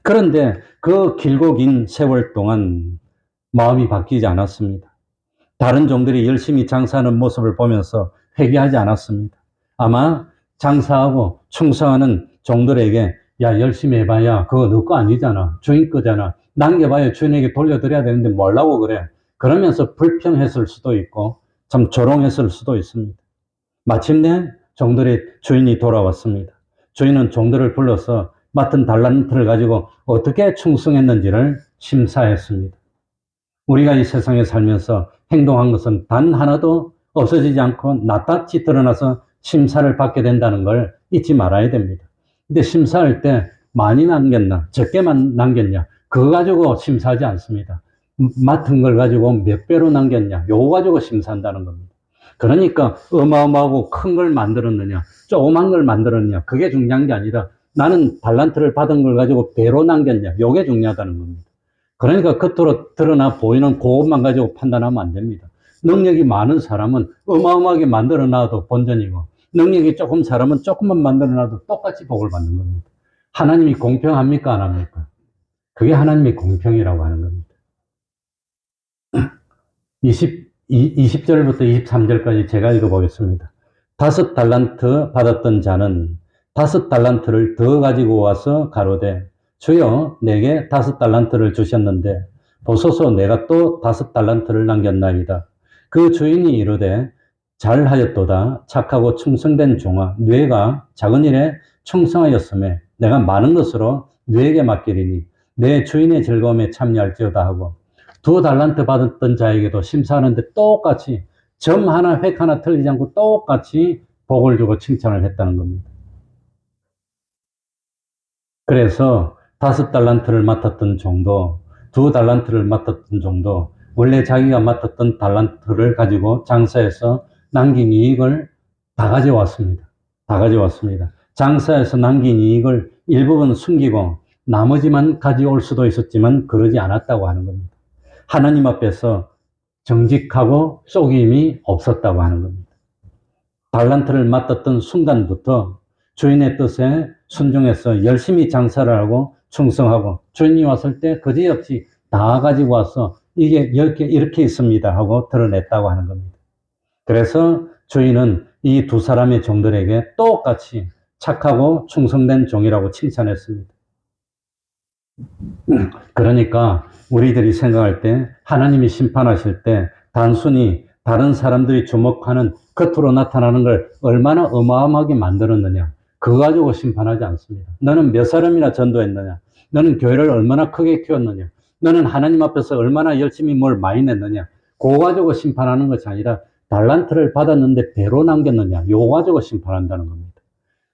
[SPEAKER 5] 그런데 그 길고 긴 세월 동안 마음이 바뀌지 않았습니다. 다른 종들이 열심히 장사하는 모습을 보면서 회개하지 않았습니다. 아마 장사하고 충성하는 종들에게 야, 열심히 해봐야 그거 너 거 아니잖아. 주인 거잖아. 남겨봐야 주인에게 돌려드려야 되는데 뭐라고 그래. 그러면서 불평했을 수도 있고 참 조롱했을 수도 있습니다. 마침내 종들의 주인이 돌아왔습니다. 주인은 종들을 불러서 맡은 달란트를 가지고 어떻게 충성했는지를 심사했습니다. 우리가 이 세상에 살면서 행동한 것은 단 하나도 없어지지 않고 낱낱이 드러나서 심사를 받게 된다는 걸 잊지 말아야 됩니다. 근데 심사할 때 많이 남겼나, 적게만 남겼냐, 그거 가지고 심사하지 않습니다. 맡은 걸 가지고 몇 배로 남겼냐, 요거 가지고 심사한다는 겁니다. 그러니까 어마어마하고 큰 걸 만들었느냐, 조그만 걸 만들었느냐, 그게 중요한 게 아니라 나는 달란트를 받은 걸 가지고 배로 남겼냐, 요게 중요하다는 겁니다. 그러니까 겉으로 드러나 보이는 그것만 가지고 판단하면 안 됩니다. 능력이 많은 사람은 어마어마하게 만들어 놔도 본전이고, 능력이 조금 사람은 조금만 만들어 놔도 똑같이 복을 받는 겁니다. 하나님이 공평합니까? 안 합니까? 그게 하나님의 공평이라고 하는 겁니다. 20절부터 23절까지 제가 읽어보겠습니다. 5달란트 받았던 자는 5달란트를 더 가지고 와서 가로되 주여 내게 5달란트를 주셨는데 보소서 내가 또 5달란트를 남겼나이다. 그 주인이 이르되 잘하였도다. 착하고 충성된 종아, 뇌가 작은 일에 충성하였음에 내가 많은 것으로 뇌에게 맡기리니 내 주인의 즐거움에 참여할지어다 하고 2달란트 받았던 자에게도 심사하는데 똑같이 점 하나 획 하나 틀리지 않고 똑같이 복을 주고 칭찬을 했다는 겁니다. 그래서 5달란트를 맡았던 종도 2달란트를 맡았던 종도 원래 자기가 맡았던 달란트를 가지고 장사해서 남긴 이익을 다 가져왔습니다. 다 가져왔습니다. 장사해서 남긴 이익을 일부분 숨기고 나머지만 가져올 수도 있었지만 그러지 않았다고 하는 겁니다. 하나님 앞에서 정직하고 속임이 없었다고 하는 겁니다. 달란트를 맡았던 순간부터 주인의 뜻에 순종해서 열심히 장사를 하고 충성하고 주인이 왔을 때 그지없이 다 가지고 와서 이게 이렇게 있습니다 하고 드러냈다고 하는 겁니다. 그래서 주인은 이 두 사람의 종들에게 똑같이 착하고 충성된 종이라고 칭찬했습니다. 그러니까 우리들이 생각할 때 하나님이 심판하실 때 단순히 다른 사람들이 주목하는 겉으로 나타나는 걸 얼마나 어마어마하게 만들었느냐 그거 가지고 심판하지 않습니다. 너는 몇 사람이나 전도했느냐, 너는 교회를 얼마나 크게 키웠느냐, 너는 하나님 앞에서 얼마나 열심히 뭘 많이 냈느냐 그거 가지고 심판하는 것이 아니라 달란트를 받았는데 배로 남겼느냐 요거 가지고 심판한다는 겁니다.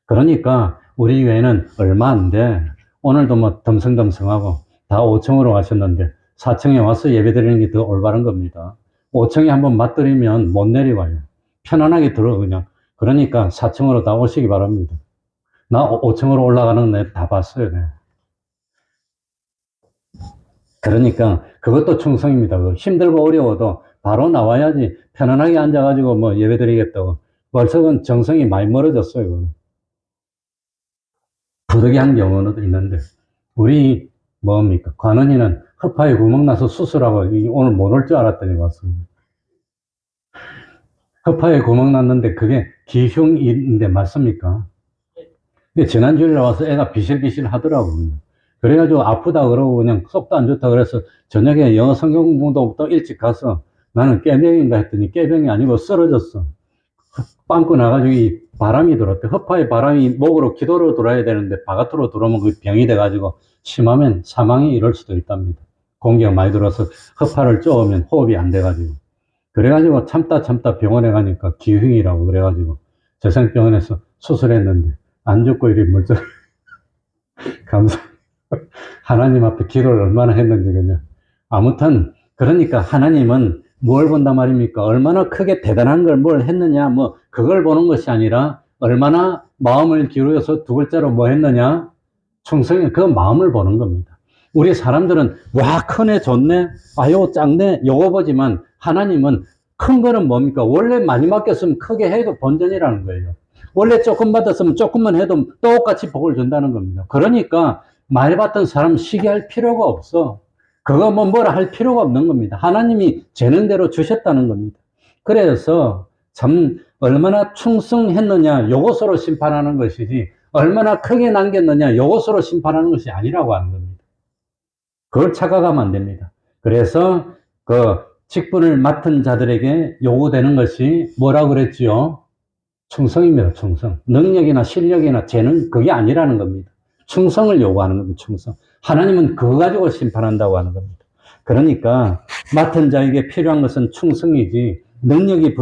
[SPEAKER 5] 그러니까 우리 교회는 얼마 안 돼. 오늘도 뭐 덤성덤성하고 다 5층으로 가셨는데 4층에 와서 예배드리는 게 더 올바른 겁니다. 5층에 한번 맞들이면 못 내려와요. 편안하게 들어 그냥. 그러니까 4층으로 다 오시기 바랍니다. 나 5층으로 올라가는 애 다 봤어요. 네. 그러니까 그것도 충성입니다. 힘들고 어려워도 바로 나와야지 편안하게 앉아가지고 뭐 예배드리겠다고. 벌써 정성이 많이 멀어졌어요. 부득이한 경우는 있는데 우리 뭡니까? 관원이는 허파에 구멍 나서 수술하고 오늘 못 올 줄 알았더니 왔습니다. 허파에 구멍 났는데 그게 기흉인데 맞습니까? 근데 지난주에 와서 애가 비실비실 하더라고요. 그래가지고 아프다 그러고 그냥 속도 안 좋다 그래서 저녁에 영어 성경 공부도 일찍 가서 나는 깨병인가 했더니 깨병이 아니고 쓰러졌어. 빵꾸 나가지고 이 바람이 들어왔대. 허파에 바람이 목으로 기도로 들어야 되는데 바깥으로 들어오면 그 병이 돼가지고 심하면 사망이 이럴 수도 있답니다. 공기가 많이 들어서 허파를 쪼으면 호흡이 안 돼가지고. 그래가지고 참다 병원에 가니까 기흉이라고 그래가지고 재생병원에서 수술했는데 안 죽고 이리 멀쩡. 감사. 하나님 앞에 기도를 얼마나 했는지 그냥. 아무튼 그러니까 하나님은 뭘 본단 말입니까? 얼마나 크게 대단한 걸 뭘 했느냐, 뭐, 그걸 보는 것이 아니라, 얼마나 마음을 기울여서 두 글자로 뭐 했느냐? 충성이 그 마음을 보는 겁니다. 우리 사람들은 와, 크네, 좋네, 아, 요거 작네, 요거 보지만 하나님은 큰 거는 뭡니까? 원래 많이 맡겼으면 크게 해도 본전이라는 거예요. 원래 조금 받았으면 조금만 해도 똑같이 복을 준다는 겁니다. 그러니까 많이 받던 사람 시기할 필요가 없어. 그거 뭐 뭐라 할 필요가 없는 겁니다. 하나님이 재능대로 주셨다는 겁니다. 그래서 참 얼마나 충성했느냐 요것으로 심판하는 것이지 얼마나 크게 남겼느냐 요것으로 심판하는 것이 아니라고 하는 겁니다. 그걸 착각하면 안 됩니다. 그래서 그 직분을 맡은 자들에게 요구되는 것이 뭐라고 그랬지요? 충성입니다. 충성. 능력이나 실력이나 재능 그게 아니라는 겁니다. 충성을 요구하는 겁니다. 충성. 하나님은 그거 가지고 심판한다고 하는 겁니다. 그러니까 맡은 자에게 필요한 것은 충성이지 능력이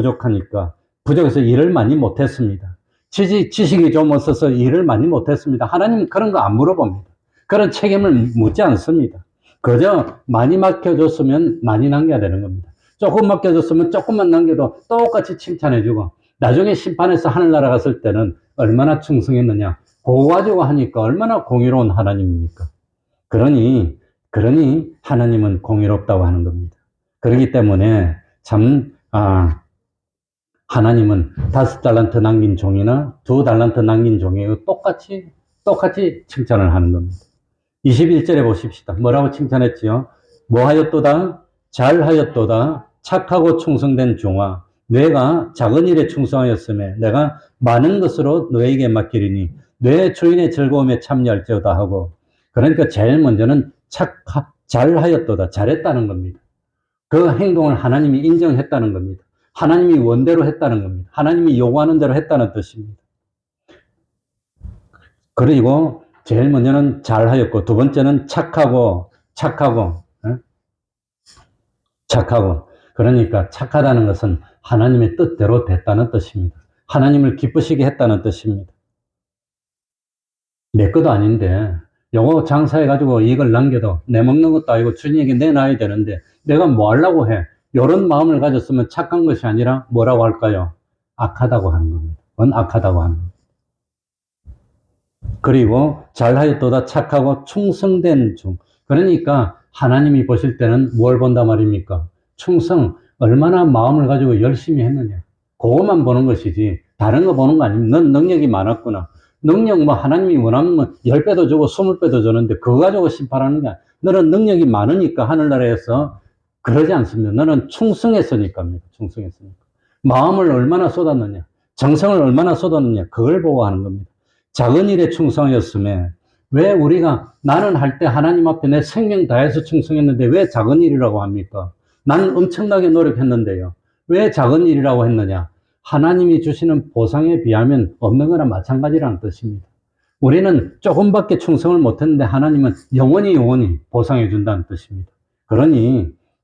[SPEAKER 5] 부족해서 일을 많이 못했습니다. 지식이 좀 없어서 일을 많이 못했습니다. 하나님은 그런 거 안 물어봅니다. 그런 책임을 묻지 않습니다. 그저 많이 맡겨줬으면 많이 남겨야 되는 겁니다. 조금 맡겨줬으면 조금만 남겨도 똑같이 칭찬해주고 나중에 심판해서 하늘나라 갔을 때는 얼마나 충성했느냐 그거 가지고 하니까 얼마나 공의로운 하나님입니까? 그러니 하나님은 공의롭다고 하는 겁니다. 그렇기 때문에 참 하나님은 5달란트 남긴 종이나 2달란트 남긴 종이에요. 똑같이 칭찬을 하는 겁니다. 21절에 보십시다. 뭐라고 칭찬했지요? 뭐하였도다? 잘하였도다. 착하고 충성된 종아. 내가 작은 일에 충성하였음에 내가 많은 것으로 너에게 맡기리니 내 주인의 즐거움에 참여할지어다 하고 그러니까 제일 먼저는 잘하였도다. 잘했다는 겁니다. 그 행동을 하나님이 인정했다는 겁니다. 하나님이 원대로 했다는 겁니다. 하나님이 요구하는 대로 했다는 뜻입니다. 그리고 제일 먼저는 잘하였고 두 번째는 착하고 그러니까 착하다는 것은 하나님의 뜻대로 됐다는 뜻입니다. 하나님을 기쁘시게 했다는 뜻입니다. 내 것도 아닌데 요거 장사해가지고 이걸 남겨도 내 먹는 것도 아니고 주님에게 내놔야 되는데 내가 뭐 하려고 해? 이런 마음을 가졌으면 착한 것이 아니라 뭐라고 할까요? 악하다고 하는 겁니다. 그건 악하다고 하는 겁니다. 그리고 잘하였도다 착하고 충성된 종. 그러니까 하나님이 보실 때는 뭘 본단 말입니까? 충성, 얼마나 마음을 가지고 열심히 했느냐. 그것만 보는 것이지 다른 거 보는 거 아닙니다. 넌 능력이 많았구나. 능력 뭐 하나님이 원하면 10배도 주고 20배도 주는데 그거 가지고 심판하는 게 아니야. 너는 능력이 많으니까 하늘나라에서 그러지 않습니다. 너는 충성했으니까입니다. 충성했으니까. 마음을 얼마나 쏟았느냐. 정성을 얼마나 쏟았느냐. 그걸 보고 하는 겁니다. 작은 일에 충성이었음에 왜 우리가 나는 할 때 하나님 앞에 내 생명 다해서 충성했는데 왜 작은 일이라고 합니까? 나는 엄청나게 노력했는데요. 왜 작은 일이라고 했느냐? 하나님이 주시는 보상에 비하면 없는 거나 마찬가지라는 뜻입니다. 우리는 조금밖에 충성을 못했는데 하나님은 영원히 보상해 준다는 뜻입니다.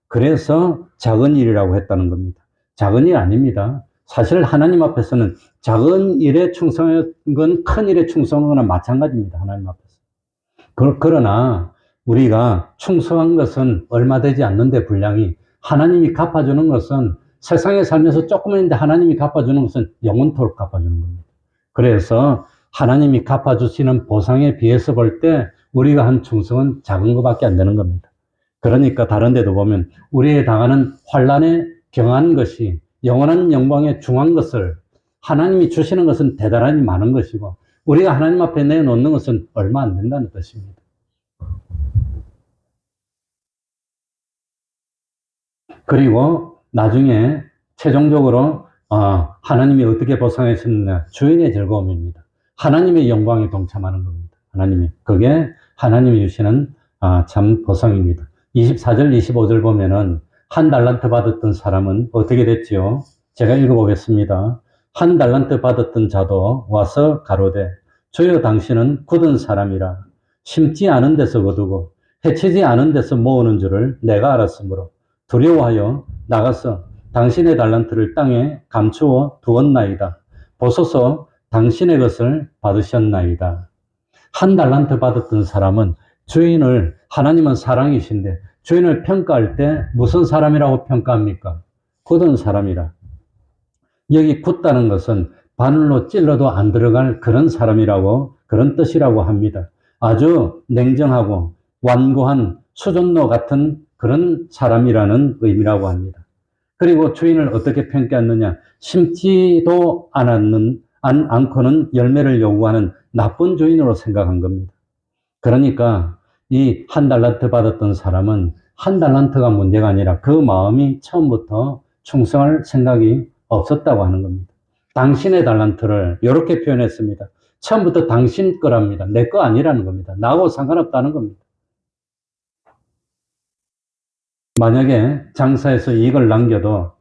[SPEAKER 5] 그래서 작은 일이라고 했다는 겁니다. 작은 일 아닙니다. 사실 하나님 앞에서는 작은 일에 충성한 건 큰 일에 충성한 거나 마찬가지입니다. 하나님 앞에서. 그러나 우리가 충성한 것은 얼마 되지 않는데 분량이 하나님이 갚아주는 것은 세상에 살면서 조금인데 하나님이 갚아주는 것은 영원토록 갚아주는 겁니다. 그래서 하나님이 갚아주시는 보상에 비해서 볼 때 우리가 한 충성은 작은 것밖에 안 되는 겁니다. 그러니까 다른 데도 보면 우리에 당하는 환난에 경한 것이 영원한 영광에 중한 것을 하나님이 주시는 것은 대단히 많은 것이고 우리가 하나님 앞에 내놓는 것은 얼마 안 된다는 뜻입니다. 그리고 나중에 최종적으로 하나님이 어떻게 보상하셨느냐. 주인의 즐거움입니다. 하나님의 영광에 동참하는 겁니다. 그게 하나님이 주시는 참 보상입니다. 24절, 25절 보면은 1달란트 받았던 사람은 어떻게 됐지요? 제가 읽어보겠습니다. 1달란트 받았던 자도 와서 가로되 주여 당신은 굳은 사람이라 심지 않은 데서 거두고 해치지 않은 데서 모으는 줄을 내가 알았으므로 두려워하여 나가서 당신의 달란트를 땅에 감추어 두었나이다. 보소서 당신의 것을 받으셨나이다. 1달란트 받았던 사람은 주인을 하나님은 사랑이신데 주인을 평가할 때 무슨 사람이라고 평가합니까? 굳은 사람이라. 여기 굳다는 것은 바늘로 찔러도 안 들어갈 그런 사람이라고 그런 뜻이라고 합니다. 아주 냉정하고 완고한 수전노 같은 그런 사람이라는 의미라고 합니다. 그리고 주인을 어떻게 평가했느냐? 심지도 않고는 열매를 요구하는 나쁜 주인으로 생각한 겁니다. 그러니까 이 한 달란트 받았던 사람은 한 달란트가 문제가 아니라 그 마음이 처음부터 충성할 생각이 없었다고 하는 겁니다. 당신의 달란트를 이렇게 표현했습니다. 처음부터 당신 거랍니다. 내 거 아니라는 겁니다. 나하고 상관없다는 겁니다. 만약에 장사에서 이익을 남겨도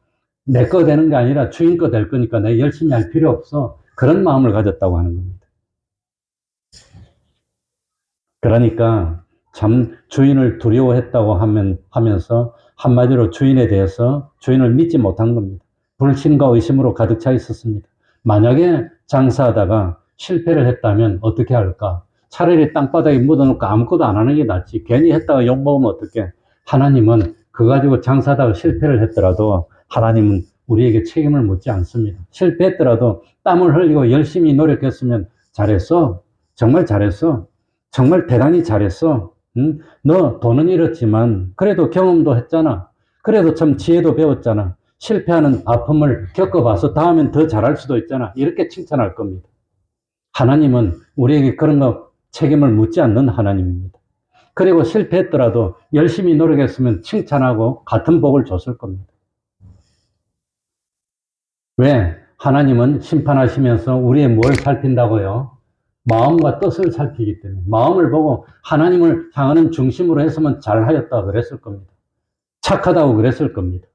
[SPEAKER 5] 내 거 되는 게 아니라 주인 거 될 거니까 내가 열심히 할 필요 없어. 그런 마음을 가졌다고 하는 겁니다. 그러니까 참 주인을 두려워했다고 하면서 한마디로 주인에 대해서 주인을 믿지 못한 겁니다. 불신과 의심으로 가득 차 있었습니다. 만약에 장사하다가 실패를 했다면 어떻게 할까? 차라리 땅바닥에 묻어놓고 아무것도 안 하는 게 낫지. 괜히 했다가 욕먹으면 어떡해? 하나님은 그거 가지고 장사하다가 실패를 했더라도 하나님은 우리에게 책임을 묻지 않습니다. 실패했더라도 땀을 흘리고 열심히 노력했으면 잘했어. 정말 잘했어. 정말 대단히 잘했어. 응? 너 돈은 잃었지만 그래도 경험도 했잖아. 그래도 참 지혜도 배웠잖아. 실패하는 아픔을 겪어봐서 다음엔 더 잘할 수도 있잖아. 이렇게 칭찬할 겁니다. 하나님은 우리에게 그런 거 책임을 묻지 않는 하나님입니다. 그리고 실패했더라도 열심히 노력했으면 칭찬하고 같은 복을 줬을 겁니다. 왜? 하나님은 심판하시면서 우리의 뭘 살핀다고요? 마음과 뜻을 살피기 때문에 마음을 보고 하나님을 향하는 중심으로 했으면 잘하였다 그랬을 겁니다. 착하다고 그랬을 겁니다.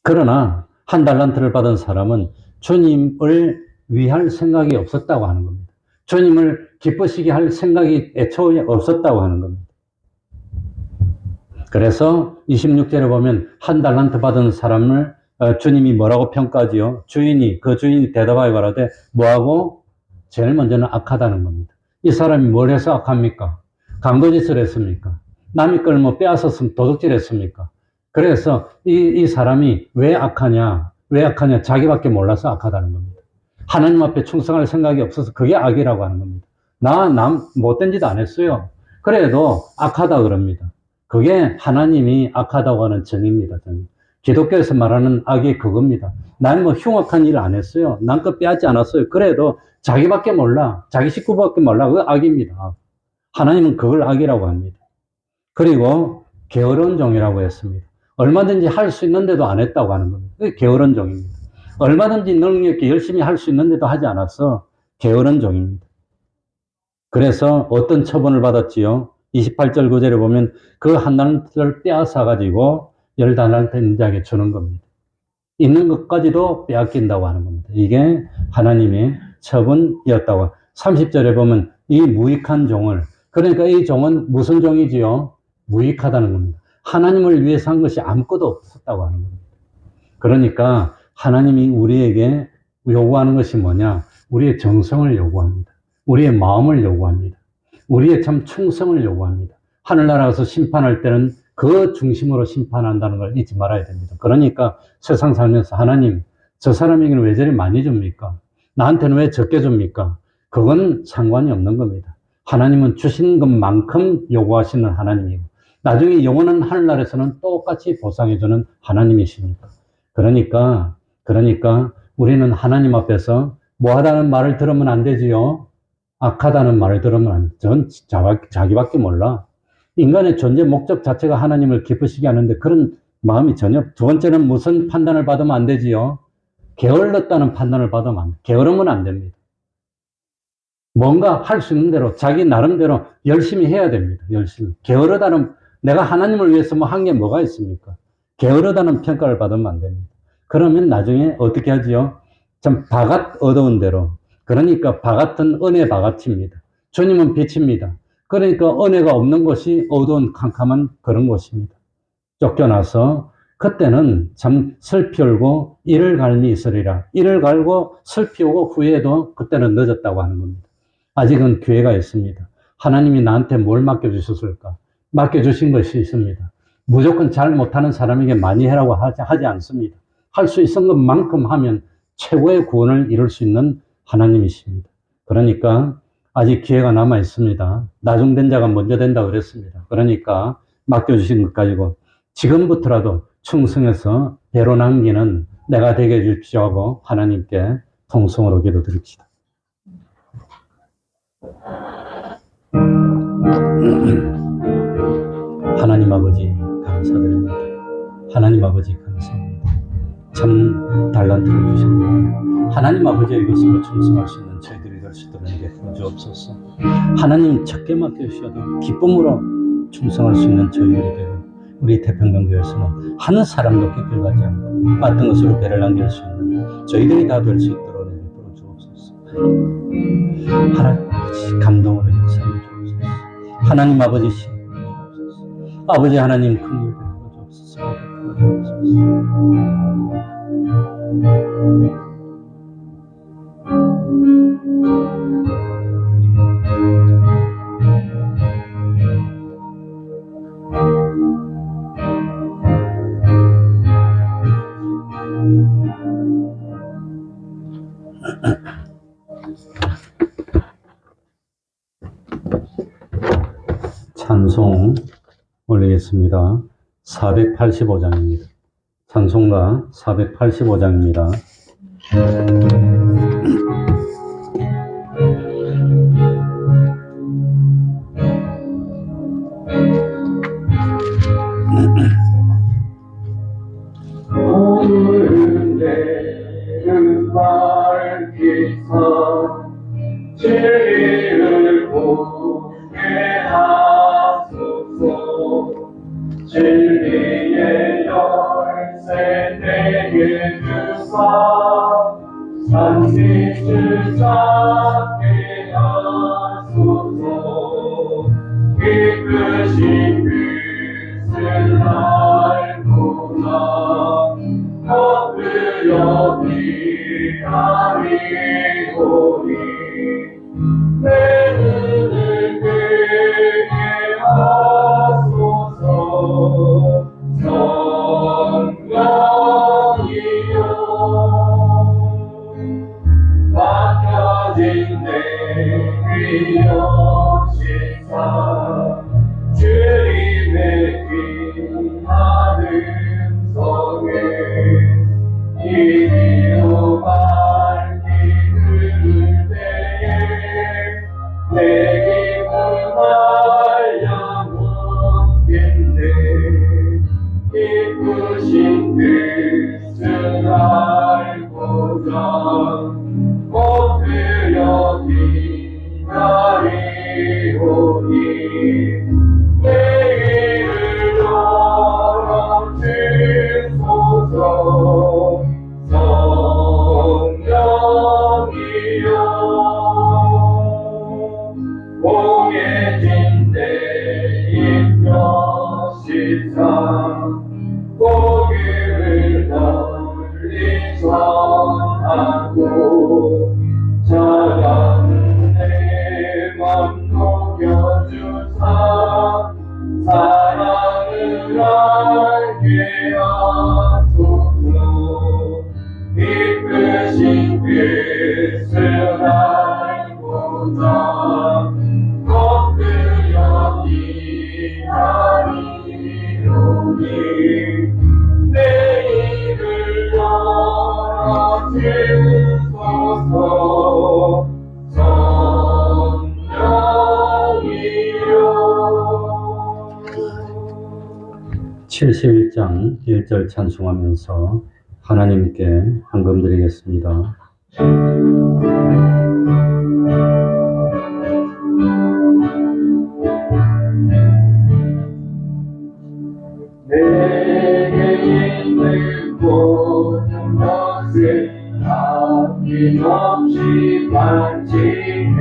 [SPEAKER 5] 그러나 한 달란트를 받은 사람은 주님을 위할 생각이 없었다고 하는 겁니다. 주님을 기쁘시게 할 생각이 애초에 없었다고 하는 겁니다. 그래서 26절에 보면 한 달란트 받은 사람을 주님이 뭐라고 평가하지요? 그 주인이 대답하여 가라되 뭐하고? 제일 먼저는 악하다는 겁니다. 이 사람이 뭘 해서 악합니까? 강도짓을 했습니까? 남의 걸 뭐 빼앗았으면 도둑질 했습니까? 그래서 이 사람이 왜 악하냐? 자기밖에 몰라서 악하다는 겁니다. 하나님 앞에 충성할 생각이 없어서 그게 악이라고 하는 겁니다. 남 못된 짓 안 했어요. 그래도 악하다 그럽니다. 그게 하나님이 악하다고 하는 정의입니다. 정의. 기독교에서 말하는 악이 그겁니다. 나는 뭐 흉악한 일을 안 했어요. 남 거 빼앗지 않았어요. 그래도 자기밖에 몰라. 자기 식구밖에 몰라. 그거 악입니다. 하나님은 그걸 악이라고 합니다. 그리고 게으른 종이라고 했습니다. 얼마든지 할 수 있는데도 안 했다고 하는 겁니다. 그게 게으른 종입니다. 얼마든지 능력 있게 열심히 할 수 있는데도 하지 않았어. 게으른 종입니다. 그래서 어떤 처분을 받았지요? 28절 9절에 보면 그 한 달란트를 빼앗아 가지고 10달란트 자에게 주는 겁니다. 있는 것까지도 빼앗긴다고 하는 겁니다. 이게 하나님의 처분이었다고. 30절에 보면 이 무익한 종을, 그러니까 이 종은 무슨 종이지요? 무익하다는 겁니다. 하나님을 위해서 한 것이 아무것도 없었다고 하는 겁니다. 그러니까 하나님이 우리에게 요구하는 것이 뭐냐? 우리의 정성을 요구합니다. 우리의 마음을 요구합니다. 우리의 참 충성을 요구합니다. 하늘나라 가서 심판할 때는 그 중심으로 심판한다는 걸 잊지 말아야 됩니다. 그러니까 세상 살면서 하나님, 저 사람에게는 왜 저리 많이 줍니까? 나한테는 왜 적게 줍니까? 그건 상관이 없는 겁니다. 하나님은 주신 것만큼 요구하시는 하나님이고 나중에 영원한 하늘나라에서는 똑같이 보상해주는 하나님이십니까? 그러니까 우리는 하나님 앞에서 뭐하다는 말을 들으면 안 되지요. 악하다는 말을 들으면 안 돼. 전 자기밖에 몰라. 인간의 존재 목적 자체가 하나님을 기쁘시게 하는데 그런 마음이 전혀. 두 번째는 무슨 판단을 받으면 안 되지요? 게을렀다는 판단을 받으면 안 돼. 게으르면 안 됩니다. 뭔가 할 수 있는 대로 자기 나름대로 열심히 해야 됩니다. 열심히. 게으르다는, 내가 하나님을 위해서 뭐 한 게 뭐가 있습니까? 게으르다는 평가를 받으면 안 됩니다. 그러면 나중에 어떻게 하지요? 참 바갓 어두운 대로. 그러니까 바같은 은혜 바같입니다. 주님은 빛입니다. 그러니까 은혜가 없는 것이 어두운 캄캄한 그런 것입니다. 쫓겨나서 그때는 참 슬피 울고 이를 갈미 있으리라. 이를 갈고 슬피 오고 후회해도 그때는 늦었다고 하는 겁니다. 아직은 기회가 있습니다. 하나님이 나한테 뭘 맡겨주셨을까? 맡겨주신 것이 있습니다. 무조건 잘 못하는 사람에게 많이 해라고 하지 않습니다. 할 수 있는 것만큼 하면 최고의 구원을 이룰 수 있는 하나님이십니다. 그러니까 아직 기회가 남아 있습니다. 나중된 자가 먼저 된다고 그랬습니다. 그러니까 맡겨주신 것 가지고 지금부터라도 충성해서 대로 남기는 내가 되게 해주십시오 하고 하나님께 통성으로 기도드립시다. 하나님 아버지 감사드립니다. 하나님 아버지 감사합니다. 참 달란트를 주셨고 하나님 아버지의 것으로 충성할 수 있는 저희들이 될 수 있도록 도와주옵소서. 하나님 적게 맡겨주셔도 기쁨으로 충성할 수 있는 저희들이 되고 우리 태평강교회에서는 한 사람도 깨끗하지 않고 맡은 것으로 배를 남길 수 있는 저희들이 다 될 수 있도록 베풀어 주옵소서. 하나님 아버지 감동으로 역사해 주옵소서. 하나님 아버지 시험해 주옵소서. 아버지 하나님 긍휼 베풀어 주옵소서. 베풀어 주옵소서. 찬송 올리겠습니다. 485장입니다. 찬송가 485장입니다.
[SPEAKER 6] 오늘은 내는 밝히사 진리를 보게 하소서. 진리의 열쇠 내게 주사 산빛을 찾게 하소서. 이끄신 뜻을 알고자 엎드려 기다리오니 내 눈을 뜨게 하소서. 성령이여 맡겨진 내 귀여 시사 주님의 귀한 음성에 이리로 밝히 들을 때에 내 기쁨 말야 묻겠네. 기쁘신 뜻을 알고자 엎드려 기다리오니 내 이를 열어 주소서. 성령이여 공해진 내 입력 시사 복음을 널리 전하고 차가운 내 맘 녹여주사 사랑을 알게 하소서. 이끄신 뜻을 알고자 엎드려 기다리오니 내 입을 열어 주소서. 성령이여
[SPEAKER 5] 71장 1절 찬송하면서 하나님께 헌금 드리겠습니다.
[SPEAKER 6] 내게 있는 모든 것을 아낌없이 간직해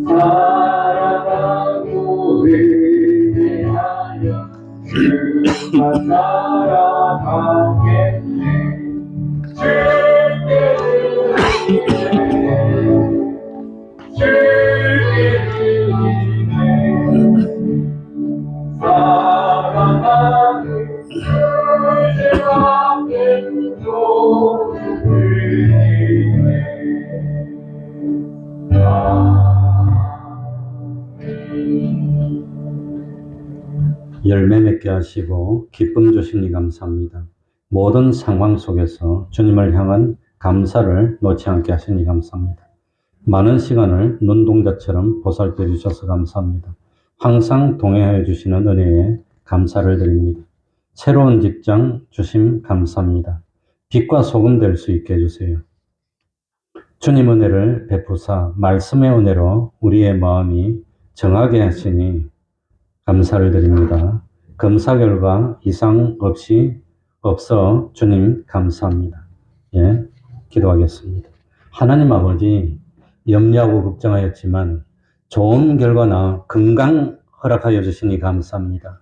[SPEAKER 6] 사랑하고 의지하여 주만 따라가겠네. 주께 드리네. 사랑하는 주제 앞에 모든 의지네.
[SPEAKER 5] 열매 맺게 하시고 기쁨 주시니 감사합니다. 모든 상황 속에서 주님을 향한 감사를 놓지 않게 하시니 감사합니다. 많은 시간을 눈동자처럼 보살펴 주셔서 감사합니다. 항상 동행하여 주시는 은혜에 감사를 드립니다. 새로운 직장 주심 감사합니다. 빛과 소금 될 수 있게 해주세요. 주님 은혜를 베푸사 말씀의 은혜로 우리의 마음이 정하게 하시니 감사를 드립니다. 검사 결과 이상 없어 주님 감사합니다. 예, 기도하겠습니다. 하나님 아버지, 염려하고 걱정하였지만 좋은 결과나 건강 허락하여 주시니 감사합니다.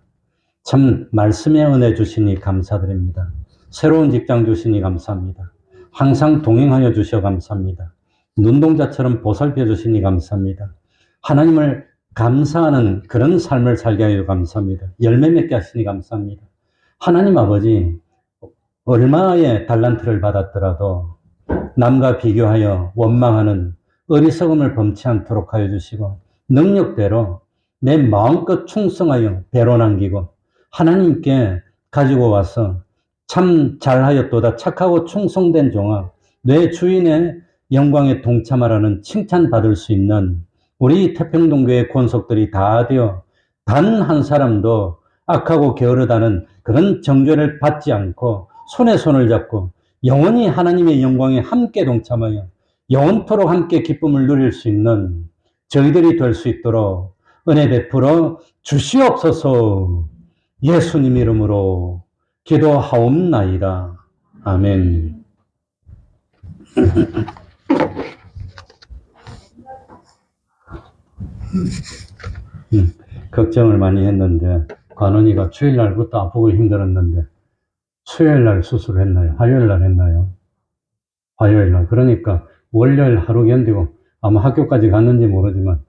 [SPEAKER 5] 참 말씀의 은혜 주시니 감사드립니다. 새로운 직장 주시니 감사합니다. 항상 동행하여 주셔 감사합니다. 눈동자처럼 보살펴 주시니 감사합니다. 하나님을 감사하는 그런 삶을 살게 하여 감사합니다. 열매 맺게 하시니 감사합니다. 하나님 아버지, 얼마의 달란트를 받았더라도 남과 비교하여 원망하는 어리석음을 범치 않도록 하여 주시고 능력대로 내 마음껏 충성하여 배로 남기고 하나님께 가지고 와서 참 잘하였도다 착하고 충성된 종아 내 주인의 영광에 동참하라는 칭찬받을 수 있는 우리 태평동교회 권속들이 다 되어 단 한 사람도 악하고 게으르다는 그런 정죄를 받지 않고 손에 손을 잡고 영원히 하나님의 영광에 함께 동참하여 영원토록 함께 기쁨을 누릴 수 있는 저희들이 될 수 있도록 은혜 베풀어 주시옵소서. 예수님 이름으로 기도하옵나이다. 아멘. 걱정을 많이 했는데 관원이가 주일날부터 아프고 힘들었는데 수요일날 수술했나요? 화요일날 했나요? 화요일날. 그러니까 월요일 하루 견디고 아마 학교까지 갔는지 모르지만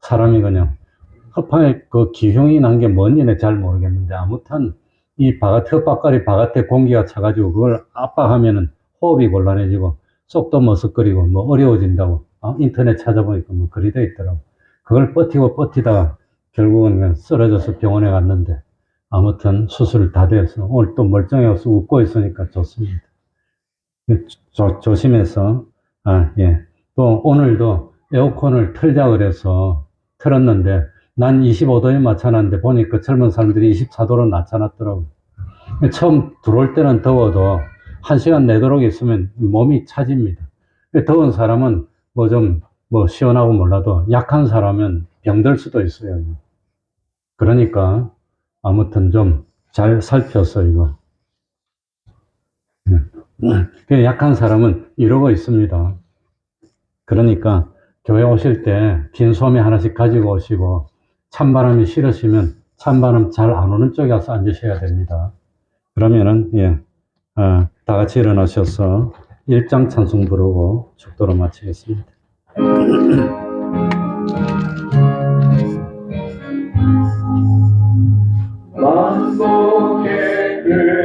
[SPEAKER 5] 사람이 그냥 허파에 그 기흉이 난 게 뭔지는 잘 모르겠는데 아무튼 이 혓바깥이 바깥에 공기가 차가지고 그걸 압박하면은 호흡이 곤란해지고 속도 머쓱거리고 어려워진다고 인터넷 찾아보니까 글이 돼 있더라고. 그걸 버티다가 결국은 그냥 쓰러져서 병원에 갔는데 아무튼 수술 다 되어서 오늘 또 멀쩡해서 웃고 있으니까 좋습니다. 조심해서 예. 또 오늘도 에어컨을 틀자 그래서 틀었는데 난 25도에 맞춰놨는데 보니까 젊은 사람들이 24도로 낮춰놨더라고요. 처음 들어올 때는 더워도 1시간 내도록 있으면 몸이 차집니다. 더운 사람은 시원하고 몰라도 약한 사람은 병들 수도 있어요. 그러니까 아무튼 좀 잘 살펴서 이거. 약한 사람은 이러고 있습니다. 그러니까 교회 오실 때 빈소매 하나씩 가지고 오시고 찬바람이 싫으시면 찬바람 잘 안 오는 쪽에 가서 앉으셔야 됩니다. 그러면은 다 같이 일어나셔서 일장 찬송 부르고 축도로 마치겠습니다.
[SPEAKER 6] 만복의 그